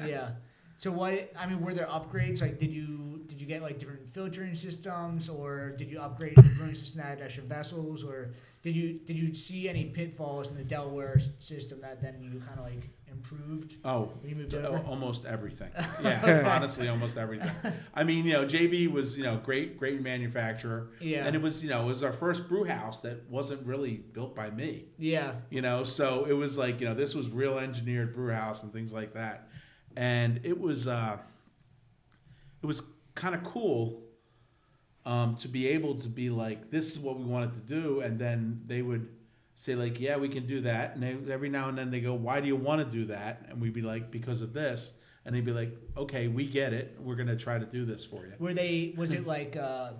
yeah. So were there upgrades? Like, did you get different filtering systems, or did you upgrade the brewing system that had extra vessels, or did you see any pitfalls in the Delaware system that then you kind of improved? Oh, when you moved over? Almost everything. Yeah, honestly, almost everything. I mean, JB was great manufacturer. Yeah. And it was our first brew house that wasn't really built by me. Yeah. So it was this was real engineered brew house and things like that. And it was kind of cool to be able to be this is what we wanted to do, and then they would say yeah, we can do that, and every now and then they go, why do you want to do that? And we'd be like, because of this. And they'd be like, okay, we get it. We're going to try to do this for you. Was it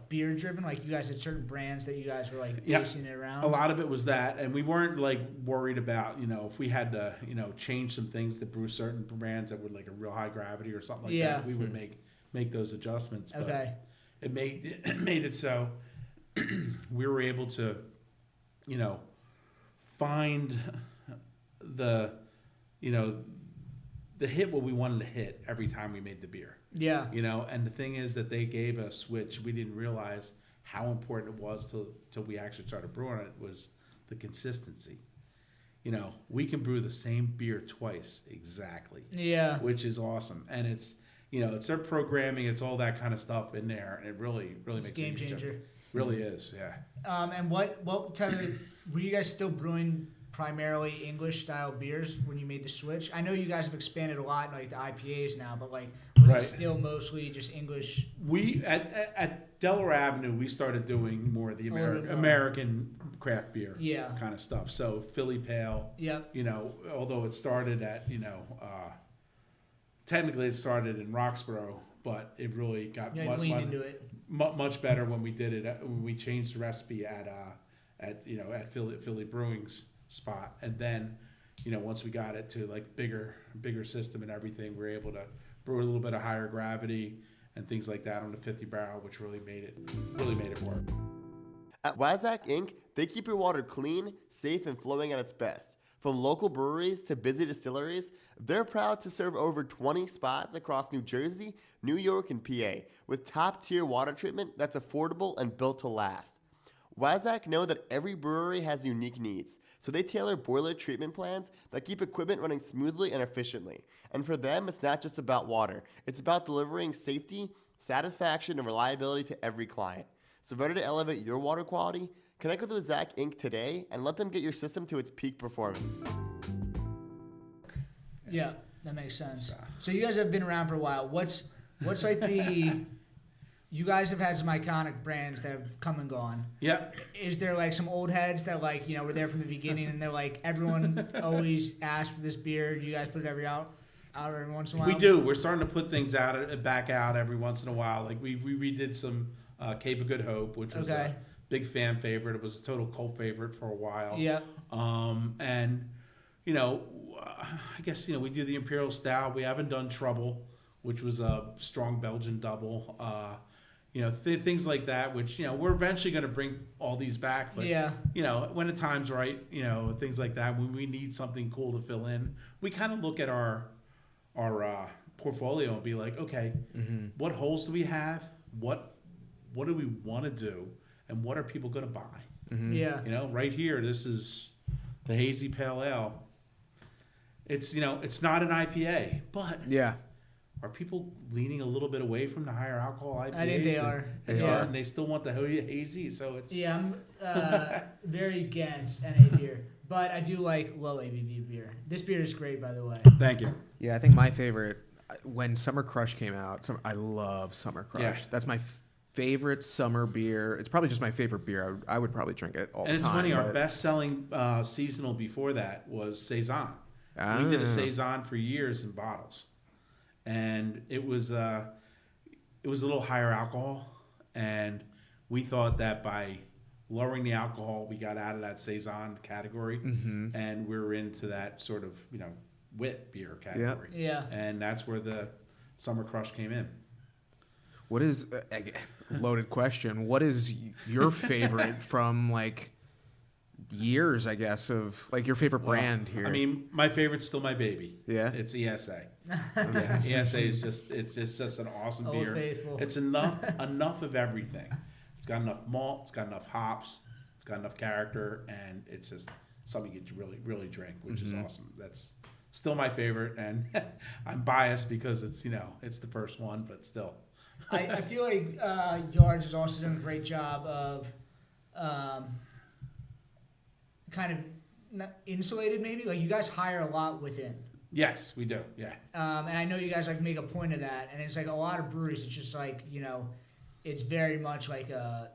beer driven? Like you guys had certain brands that you guys were basing it around? A lot of it was that. And we weren't worried about, if we had to, change some things to brew certain brands that were a real high gravity or something like that. We would make those adjustments. But okay. It made it so we were able to, find the hit what we wanted to hit every time we made the beer. Yeah. And the thing is that they gave us, which we didn't realize how important it was till we actually started brewing it was the consistency. You know, we can brew the same beer twice exactly. Yeah. Which is awesome. And it's, you know, it's their programming, it's all that kind of stuff in there, and it really makes a game changer. Really is, yeah. And what type of, were you guys still brewing primarily English style beers when you made the switch? I know you guys have expanded a lot in like the IPAs now, but like was it still mostly just English? We at Delaware Avenue we started doing more of the American craft beer kind of stuff. So Philly Pale. Yep. You know, although it started at, you know, technically it started in Roxborough, but it really got into it. Much better when we did it when we changed the recipe at Philly Brewing's spot, and then, you know, once we got it to like bigger system and everything, we were able to brew a little bit of higher gravity and things like that on the 50 barrel, which really made it work. At Wazak Inc., they keep your water clean, safe, and flowing at its best. From local breweries to busy distilleries, they're proud to serve over 20 spots across New Jersey, New York, and PA with top-tier water treatment that's affordable and built to last. Wazak know that every brewery has unique needs, so they tailor boiler treatment plans that keep equipment running smoothly and efficiently. And for them, it's not just about water. It's about delivering safety, satisfaction, and reliability to every client. So ready to elevate your water quality? Connect with Wazak Inc. today and let them get your system to its peak performance. Yeah, that makes sense. So you guys have been around for a while. What's like the... You guys have had some iconic brands that have come and gone. Yep. Is there like some old heads that like, you know, were there from the beginning and they're like, everyone always asks for this beer. Do you guys put it out every once in a while? We do. We're starting to put things back out every once in a while. Like we redid some Cape of Good Hope, which was a big fan favorite. It was a total cult favorite for a while. Yeah. And, you know, I guess, you know, we do the Imperial Stout. We haven't done Trouble, which was a strong Belgian double. You know, things like that, which, you know, we're eventually going to bring all these back. But, you know, when the time's right, you know, things like that, when we need something cool to fill in, we kind of look at our portfolio and be like, okay, what holes do we have? What do we want to do? And what are people going to buy? Yeah. You know, right here, this is the Hazy Pale Ale. It's, you know, it's not an IPA, but... Yeah. Are people leaning a little bit away from the higher alcohol IPAs? I think they are. They are, and they still want the hazy. So it's I'm very against NA beer, but I do like low ABV beer. This beer is great, by the way. Thank you. Yeah, I think my favorite when Summer Crush came out. I love Summer Crush. Yeah. That's my favorite summer beer. It's probably just my favorite beer. I would probably drink it all the time. And it's funny. Our best-selling seasonal before that was Saison. We did a Saison for years in bottles. And it was a little higher alcohol, and we thought that by lowering the alcohol, we got out of that Saison category, and we were into that sort of, you know, wit beer category. Yeah. And that's where the Summer Crush came in. What is loaded question? What is your favorite from like years, I guess, of like your favorite brand here? I mean, my favorite's still my baby. Yeah, it's ESA. Yeah, ESA is just an awesome Old beer. Faithful. It's enough of everything. It's got enough malt. It's got enough hops. It's got enough character, and it's just something you really drink, which is awesome. That's still my favorite, and I'm biased because it's, you know, it's the first one, but still. I feel like Yards has also done a great job of kind of insulated, maybe. Like, you guys hire a lot within. Yes, we do. Yeah. And I know you guys like make a point of that, and it's like a lot of breweries. It's just like, you know, it's very much like a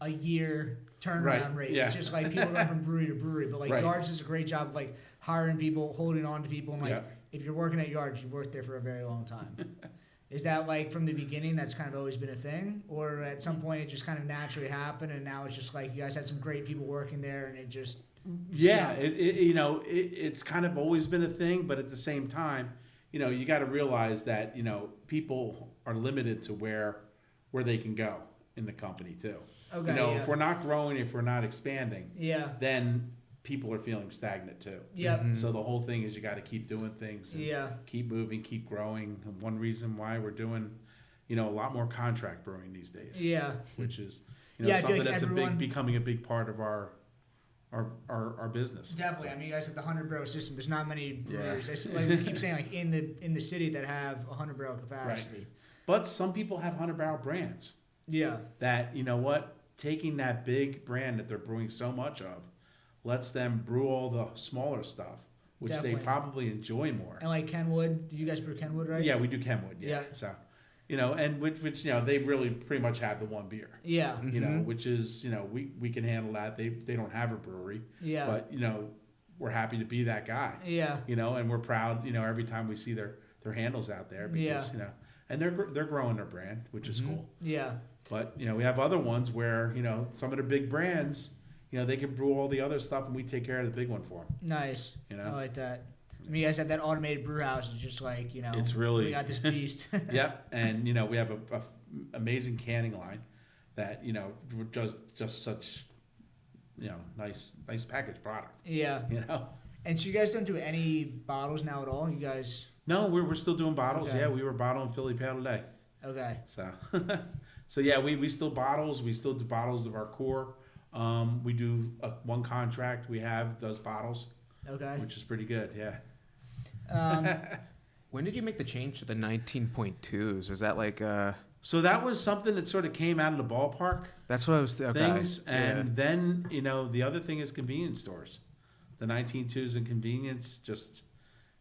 year turnaround rate. Yeah. It's just like people run from brewery to brewery, but like Yards does a great job of like hiring people, holding on to people, and like if you're working at Yards, you work there for a very long time. Is that like from the beginning? That's kind of always been a thing, or at some point it just kind of naturally happened, and now it's just like you guys had some great people working there, and it just it's kind of always been a thing, but at the same time, you know, you got to realize that, you know, people are limited to where they can go in the company too. Okay, you know, if we're not growing, if we're not expanding, then people are feeling stagnant too. Yep. So the whole thing is you got to keep doing things. And keep moving, keep growing. And one reason why we're doing, a lot more contract brewing these days. Yeah. Which is, like something that's becoming a big part of our business. Definitely. I mean, you guys have the 100 barrel system. There's not many breweries. Like we keep saying, like in the city that have 100 barrel capacity. Right. But some people have 100 barrel brands. Yeah. That taking that big brand that they're brewing so much of, lets them brew all the smaller stuff, which they probably enjoy more. And like Kenwood, do you guys brew Kenwood, right? Yeah, we do Kenwood. Yeah. So, and which they really pretty much have the one beer. Yeah. Which is we can handle that. They don't have a brewery. Yeah. But we're happy to be that guy. Yeah. And we're proud. Every time we see their handles out there because and they're growing their brand, which is cool. Yeah. But we have other ones where some of the big brands, they can brew all the other stuff, and we take care of the big one for them. Nice. I like that. I mean, you guys have that automated brew house. It's just like it's really we got this beast. Yep, and we have a amazing canning line that does just such nice packaged product. Yeah. And so you guys don't do any bottles now at all? You guys? No, we're still doing bottles. Okay. Yeah, we were bottling Philly Pale today. Okay. So yeah, we still bottles. We still do bottles of our core. We do one contract we have does bottles. Okay. Which is pretty good. Yeah. When did you make the change to the 19.2s? Is that like So that was something that sort of came out of the ballpark. That's what I was things, and then the other thing is convenience stores. The 19.2s and convenience, just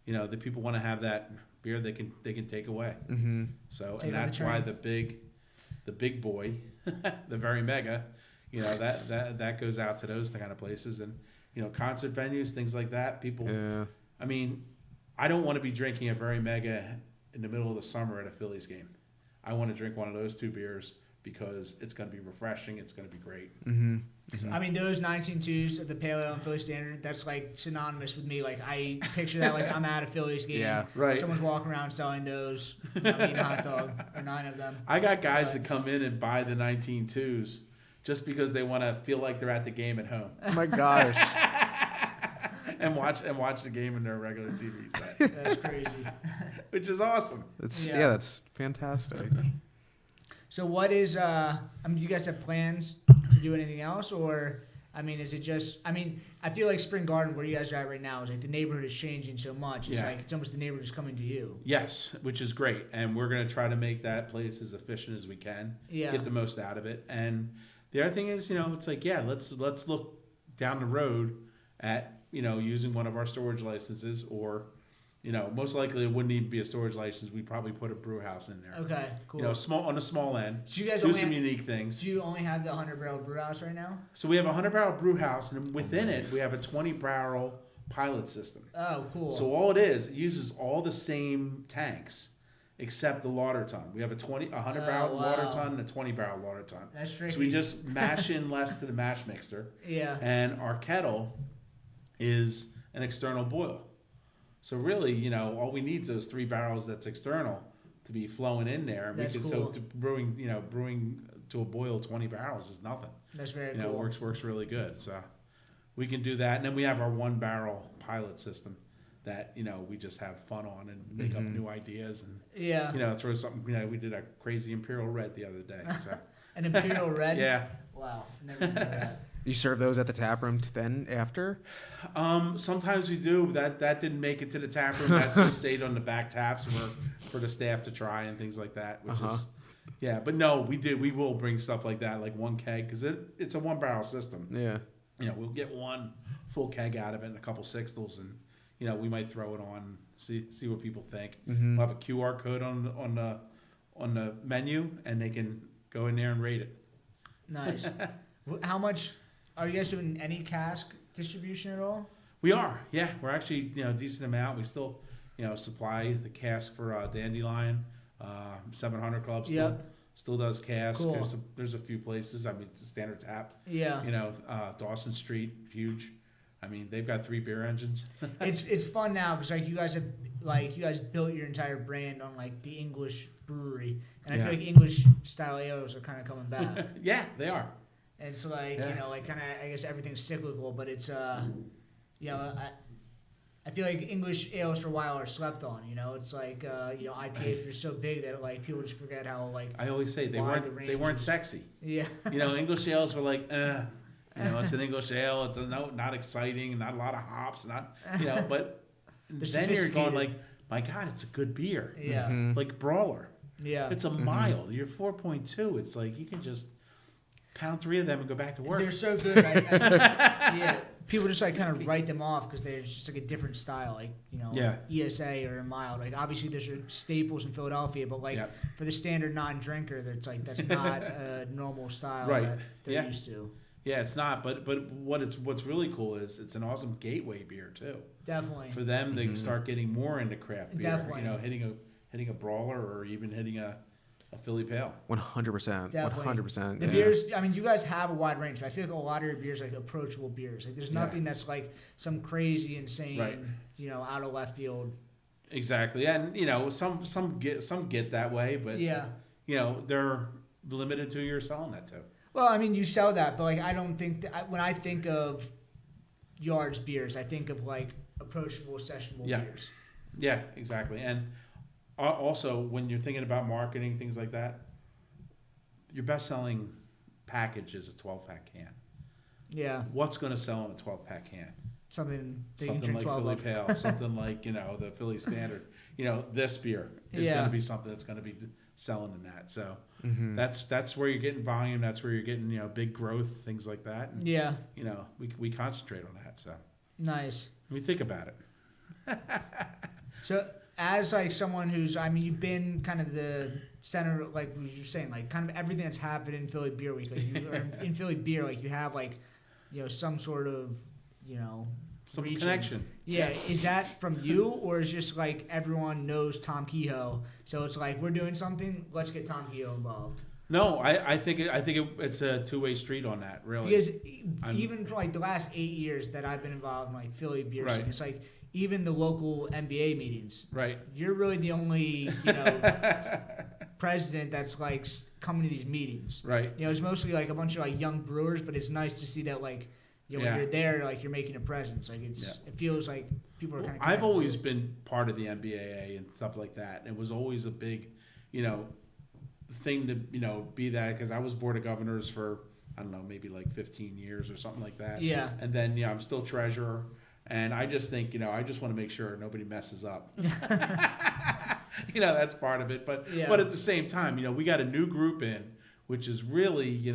the people want to have that beer they can take away. Mm-hmm. So and that's why the big boy, the very mega, that goes out to those kind of places and concert venues, things like that. People. Yeah. I mean, I don't want to be drinking a very mega in the middle of the summer at a Phillies game. I want to drink one of those two beers because it's going to be refreshing. It's going to be great. Mm-hmm. Mm-hmm. I mean, those 19.2s at the Pale Ale and Philly Standard, that's like synonymous with me. Like, I picture that like I'm at a Phillies game. Yeah, right. Someone's walking around selling those. I'm eating a hot dog, or 9 of them. I got guys that come in and buy the 19.2s just because they want to feel like they're at the game at home. Oh my gosh. and watch the game in their regular TV set. That's crazy. Which is awesome. That's fantastic. So what is do you guys have plans to do anything else, or I mean, is it just? I mean, I feel like Spring Garden, where you guys are at right now, is like the neighborhood is changing so much. It's like it's almost the neighborhood is coming to you. Yes, which is great, and we're gonna try to make that place as efficient as we can. Yeah. Get the most out of it, and the other thing is, it's like let's look down the road at using one of our storage licenses, or most likely it wouldn't even be a storage license. We'd probably put a brew house in there. Okay, cool. Small on a small end. So you guys do some unique things. Do you only have the 100 barrel brew house right now? So we have a 100 barrel brew house, and within it we have a 20 barrel pilot system. Oh, cool. So all it uses all the same tanks, except the lauter ton. We have a 100 barrel lauter ton and a 20 barrel lauter ton. That's tricky. So we just mash in less to the mash mixer. Yeah. And our kettle is an external boil. So really, all we need is those 3 barrels that's external to be flowing in there. And that's cool. So brewing to a boil 20 barrels is nothing. That's very cool. It works really good. So we can do that. And then we have our 1 barrel pilot system that, we just have fun on and make up new ideas and, throw something, we did a crazy Imperial Red the other day. So. An Imperial Red? Yeah. Wow. Never knew that. You serve those at the tap room then after? Sometimes we do. That didn't make it to the tap room. That just stayed on the back taps for the staff to try and things like that. Which is, but no, we did. We will bring stuff like that, like 1 keg, because it's a 1 barrel system. Yeah. We'll get 1 full keg out of it and a couple sixtels, and we might throw it on, see what people think. Mm-hmm. We'll have a QR code on the menu, and they can go in there and rate it. Nice. How much? Are you guys doing any cask distribution at all? We are, yeah. We're actually, a decent amount. We still, supply the cask for Dandelion, 700 Club still does cask. Cool. There's a few places. I mean, Standard Tap. Yeah. Dawson Street, huge. I mean, they've got 3 beer engines. It's fun now because you guys built your entire brand on the English brewery, and I feel like English style ales are kind of coming back. Yeah, they are. And it's I guess everything's cyclical, but it's I I feel like English ales for a while are slept on. It's like IPAs were so big that like people just forget how like. I always say they weren't sexy. Yeah. English ales were like, it's an English ale. It's not exciting, not a lot of hops, but then you're going like, my God, it's a good beer. Yeah. Like Brawler. Yeah. It's a mild. You're 4.2. It's like you can just pound 3 of them and go back to work. They're so good. Yeah. People just like kind of write them off because they're just like a different style, like ESA or mild. Like obviously there's staples in Philadelphia, but like for the standard non-drinker, that's not a normal style that they're used to. Yeah, it's not. But what's really cool is it's an awesome gateway beer too. Definitely. For them to start getting more into craft beer. Definitely. Hitting a Brawler or even hitting a Philly Pale. 100%. 100%. The beers, I mean, you guys have a wide range. I feel like a lot of your beers are like approachable beers. Like there's nothing that's like some crazy, insane, out of left field. Exactly. And some get that way, but they're limited to you're selling that to. Well, I mean, you sell that, but like I don't think that when I think of Yards beers, I think of like approachable, sessionable beers. Yeah, exactly. And also, when you're thinking about marketing, things like that, your best-selling package is a 12-pack can. Yeah. What's going to sell in a 12-pack can? Something like Philly Pale, something like, the Philly Standard. This beer is going to be something that's going to be selling in that. So that's where you're getting volume. That's where you're getting, big growth, things like that. And, we concentrate on that. So nice. We think about it. So as like someone who's, I mean, you've been kind of the center, like you were saying, like kind of everything that's happened in Philly Beer Week, like in Philly Beer, like you have like, some sort of, some region. Connection. Yeah. Is that from you, or is just like everyone knows Tom Kehoe, so it's like we're doing something, let's get Tom Kehoe involved? No, I think it's a two-way street on that, really. Because even for like the last 8 years that I've been involved in like Philly beer scene, it's like even the local NBA meetings. Right. You're really the only president that's like coming to these meetings. Right. It's mostly like a bunch of like young brewers, but it's nice to see that like when you're there, like you're making a presence. Like it feels like people are kind of. I've always been part of the NBAA and stuff like that. It was always a big, thing to be that, because I was board of governors for I don't know, maybe like 15 years or something like that. Yeah. And then I'm still treasurer, and I just think I just want to make sure nobody messes up. That's part of it. But at the same time, we got a new group in, which is really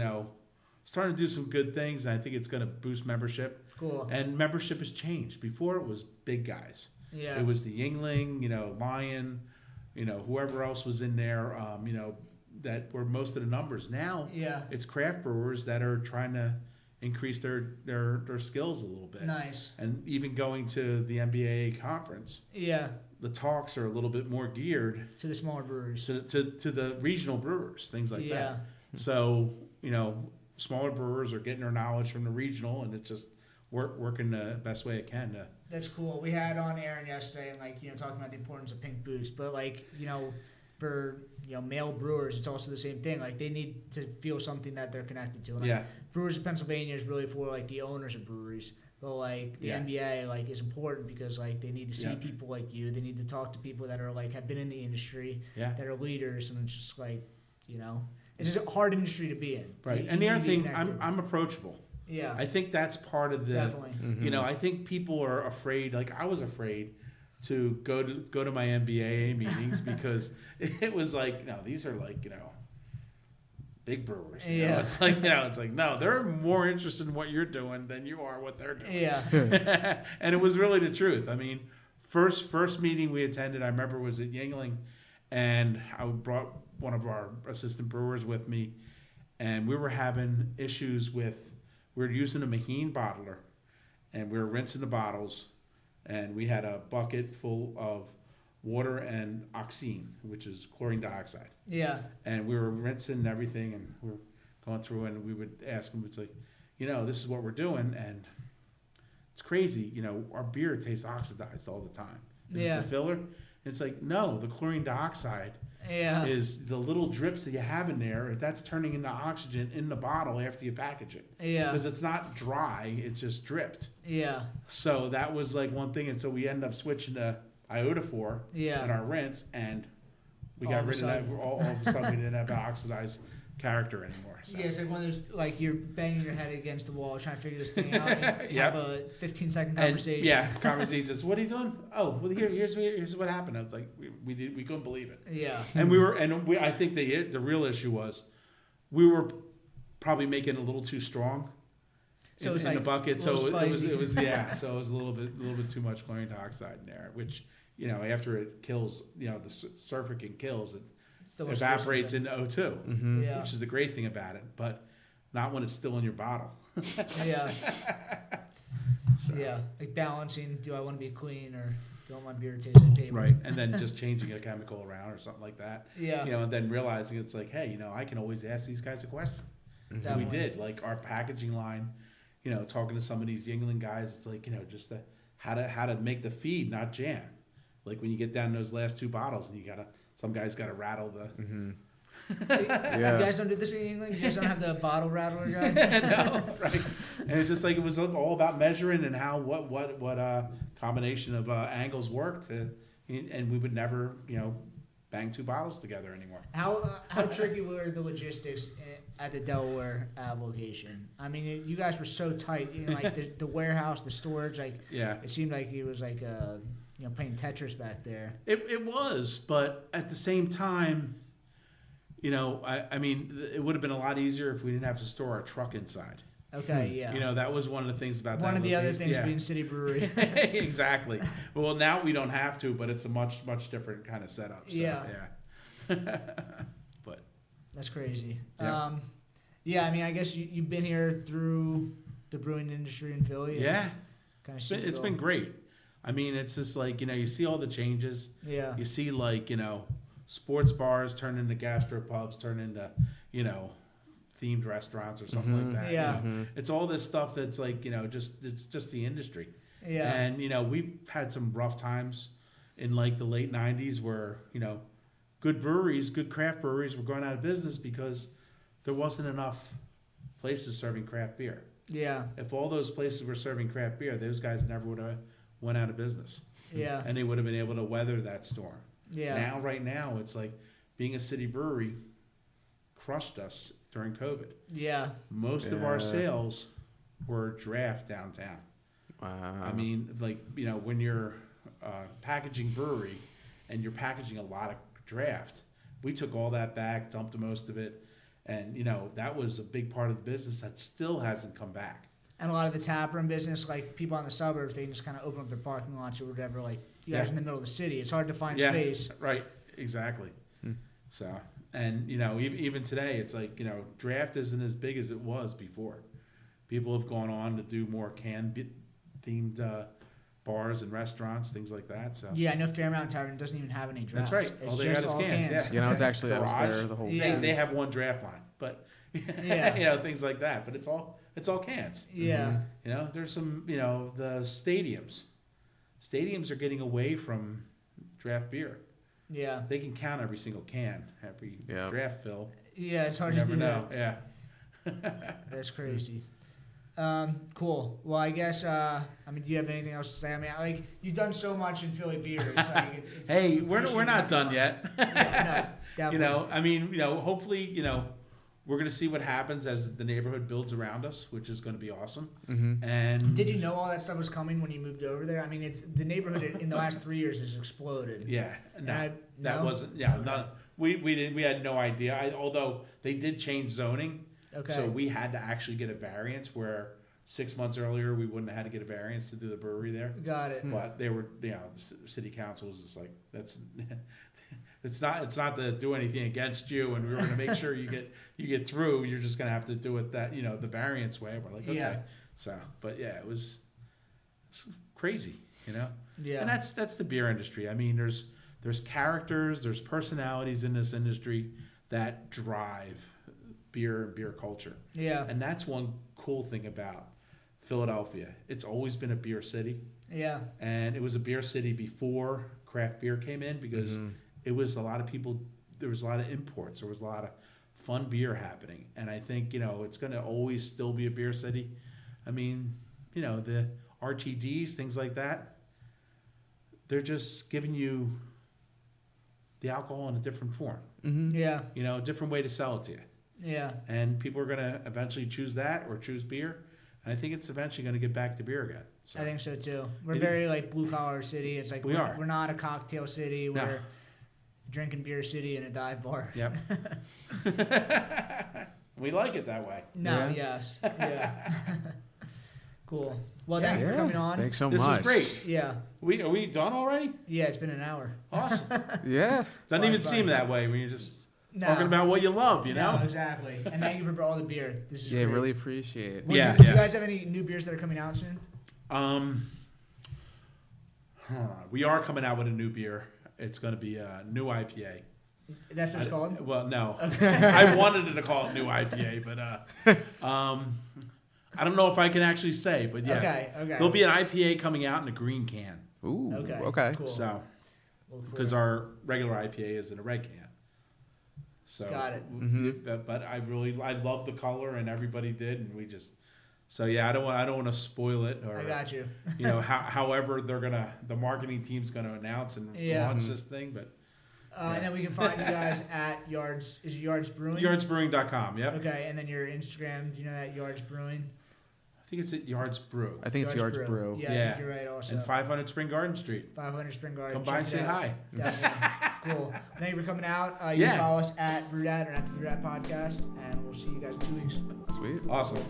starting to do some good things, and I think it's going to boost membership. Cool. And membership has changed. Before it was big guys. Yeah. It was the Yuengling, Lion, whoever else was in there, that were most of the numbers. Now it's craft brewers that are trying to increase their skills a little bit. Nice. And even going to the NBA conference. Yeah. The talks are a little bit more geared to the smaller brewers. To the regional brewers, things like that. So, smaller brewers are getting their knowledge from the regional, and it's just working the best way it can. That's cool. We had on Aaron yesterday, and talking about the importance of Pink Boost, but for male brewers, it's also the same thing. Like they need to feel something that they're connected to. And Brewers of Pennsylvania is really for like the owners of breweries, but like the NBA is important because like they need to see people like you. They need to talk to people that are like have been in the industry, that are leaders, and it's just like it's just a hard industry to be in. Right. And the other thing, I'm approachable. Yeah. I think that's part of the. Definitely. Mm-hmm. I think people are afraid. Like I was afraid to go to my NBAA meetings because it was like, no, these are like big brewers. It's like no, they're more interested in what you're doing than you are what they're doing. Yeah. And it was really the truth. I mean, first meeting we attended, I remember was at Yuengling, and I brought one of our assistant brewers with me, and we were having issues with. We were using a Maheen bottler, and we were rinsing the bottles, and we had a bucket full of water and oxine, which is chlorine dioxide. Yeah. And we were rinsing everything, and we were going through, and we would ask them, it's like, this is what we're doing, and it's crazy. Our beer tastes oxidized all the time. Is it the filler? It's like, no, the chlorine dioxide Yeah. is the little drips that you have in there. That's turning into oxygen in the bottle after you package it. Yeah. Because it's not dry, it's just dripped. Yeah. So that was like one thing, and so we ended up switching to iodophor in our rinse, and we got rid of that. All of a sudden, we didn't have the oxidized character anymore. So. Yeah, it's like one of those, like you're banging your head against the wall trying to figure this thing out. And have a 15-second conversation. Conversation. Just, what are you doing? Oh, well, here's what happened. I was like, we couldn't believe it. Yeah. And I think the real issue was we were probably making it a little too strong. So in the bucket, so it was so it was a little bit too much chlorine dioxide in there, which after it kills, the surfactant kills, it evaporates into O2, which is the great thing about it, but not when it's still in your bottle. Yeah. Yeah, like balancing. Do I want to be clean or do I want beer to taste like paper? Right, and then just changing a chemical around or something like that. Yeah. And then realizing it's like, hey, I can always ask these guys a question. Definitely. We did, like our packaging line. Talking to some of these Yuengling guys, it's like, just how to make the feed, not jam. Like when you get down those last 2 bottles, and some guys gotta rattle the. You guys don't do this in England. You guys don't have the bottle rattler guy. No, right. And it's just like it was all about measuring and how what combination of angles worked, and we would never bang 2 bottles together anymore. How tricky were the logistics at the Delaware location? I mean, you guys were so tight. Like the warehouse, the storage. It seemed like it was like playing Tetris back there. It was, but at the same time, I mean, it would have been a lot easier if we didn't have to store our truck inside. Okay, yeah. That was one of the things about that. One of the other things being City Brewery. Exactly. Well, now we don't have to, but it's a much different kind of setup. So, yeah. But that's crazy. Yeah. I mean, I guess you've been here through the brewing industry in Philly. Yeah. Kind of. It's been great. I mean, it's just like you see all the changes. Yeah. You see sports bars turn into gastropubs, turn into themed restaurants or something like that. Yeah. It's all this stuff that's like, it's just the industry. Yeah. And, we've had some rough times in like the late 90s where, good craft breweries were going out of business because there wasn't enough places serving craft beer. Yeah. If all those places were serving craft beer, those guys never would have went out of business. Yeah. And they would have been able to weather that storm. Yeah. Right now, it's like being a city brewery crushed us during COVID. Yeah. Most of our sales were draft downtown. Wow. I mean, like, when you're packaging brewery and you're packaging a lot of draft, we took all that back, dumped most of it. And, that was a big part of the business that still hasn't come back. And a lot of the taproom business, like people on the suburbs, they just kind of open up their parking lots or whatever. Like you guys are in the middle of the city, it's hard to find space. Right, exactly. So, and even today, it's like draft isn't as big as it was before. People have gone on to do more themed bars and restaurants, things like that. So yeah, I know Fairmount Tavern doesn't even have any draft. That's right. It's all they got is cans. Yeah, I was there the whole. Yeah. They have one draft line, but things like that. But it's all cans. Yeah. There's some the stadiums. Stadiums are getting away from draft beer. Yeah. They can count every single can, every draft fill. Yeah, it's hard you to do never know. that. Yeah. That's crazy. Cool. Well, I guess, do you have anything else to say? I mean, like, you've done so much in Philly beer. It's like, hey, we're not done yet. Yeah, no, definitely. Hopefully, we're going to see what happens as the neighborhood builds around us, which is going to be awesome. And did you know all that stuff was coming when you moved over there? I mean, it's the neighborhood in the last 3 years has exploded. Yeah. No, that wasn't. Yeah. Okay. No, we had no idea. Although they did change zoning. Okay. So we had to actually get a variance where 6 months earlier we wouldn't have had to get a variance to do the brewery there. Got it. But they were, the city council was just like, it's not to do anything against you, and we were going to make sure you get through. You're just going to have to do it that the variance way. We're like, okay. Yeah. So, but yeah, it was crazy, Yeah. And that's the beer industry. I mean, there's characters, there's personalities in this industry that drive beer and beer culture. Yeah. And that's one cool thing about Philadelphia. It's always been a beer city. Yeah. And it was a beer city before craft beer came in because it was a lot of people. There was a lot of imports. There was a lot of fun beer happening, and I think it's going to always still be a beer city. I mean, the RTDs, things like that. They're just giving you the alcohol in a different form. Mm-hmm. Yeah. A different way to sell it to you. Yeah. And people are going to eventually choose that or choose beer. And I think it's eventually going to get back to beer again. So. I think so too. We're very blue collar city. It's like we're not a cocktail city. We're drinking beer city in a dive bar. Yep. We like it that way. No. Yes. Yeah. Cool. Well, thank you for coming on. Thanks so much. This was great. Yeah. Are we done already? Yeah, it's been an hour. Awesome. Yeah. Doesn't even seem that way when you're just talking about what you love, No, exactly. And thank you for all the beer. This is great. Really appreciate it. Do you guys have any new beers that are coming out soon? We are coming out with a new beer. It's going to be a new IPA. That's what it's called? Well, no. Okay. I wanted to call it new IPA, but I don't know if I can actually say, but yes. Okay. There'll be an IPA coming out in a green can. Ooh. Okay. Cool. So, because our regular IPA is in a red can. So, got it. But I love the color, and everybody did, and we just. So yeah, I don't want to spoil it. Or, I got you. However the marketing team's gonna announce and launch this thing, but. And then we can find you guys at Yards. Is it Yards Brewing? Yardsbrewing.com. Yep. Okay, and then your Instagram. Do you know that Yards Brewing? I think it's at Yards Brew. I think it's Yards Brew. Yeah, I think you're right. Also. And 500 Spring Garden Street. 500 Spring Garden. Come by and say hi. Cool. Thank you for coming out. You can follow us at Brewdad or at the Brewdad Podcast, and we'll see you guys in 2 weeks. Sweet. Awesome.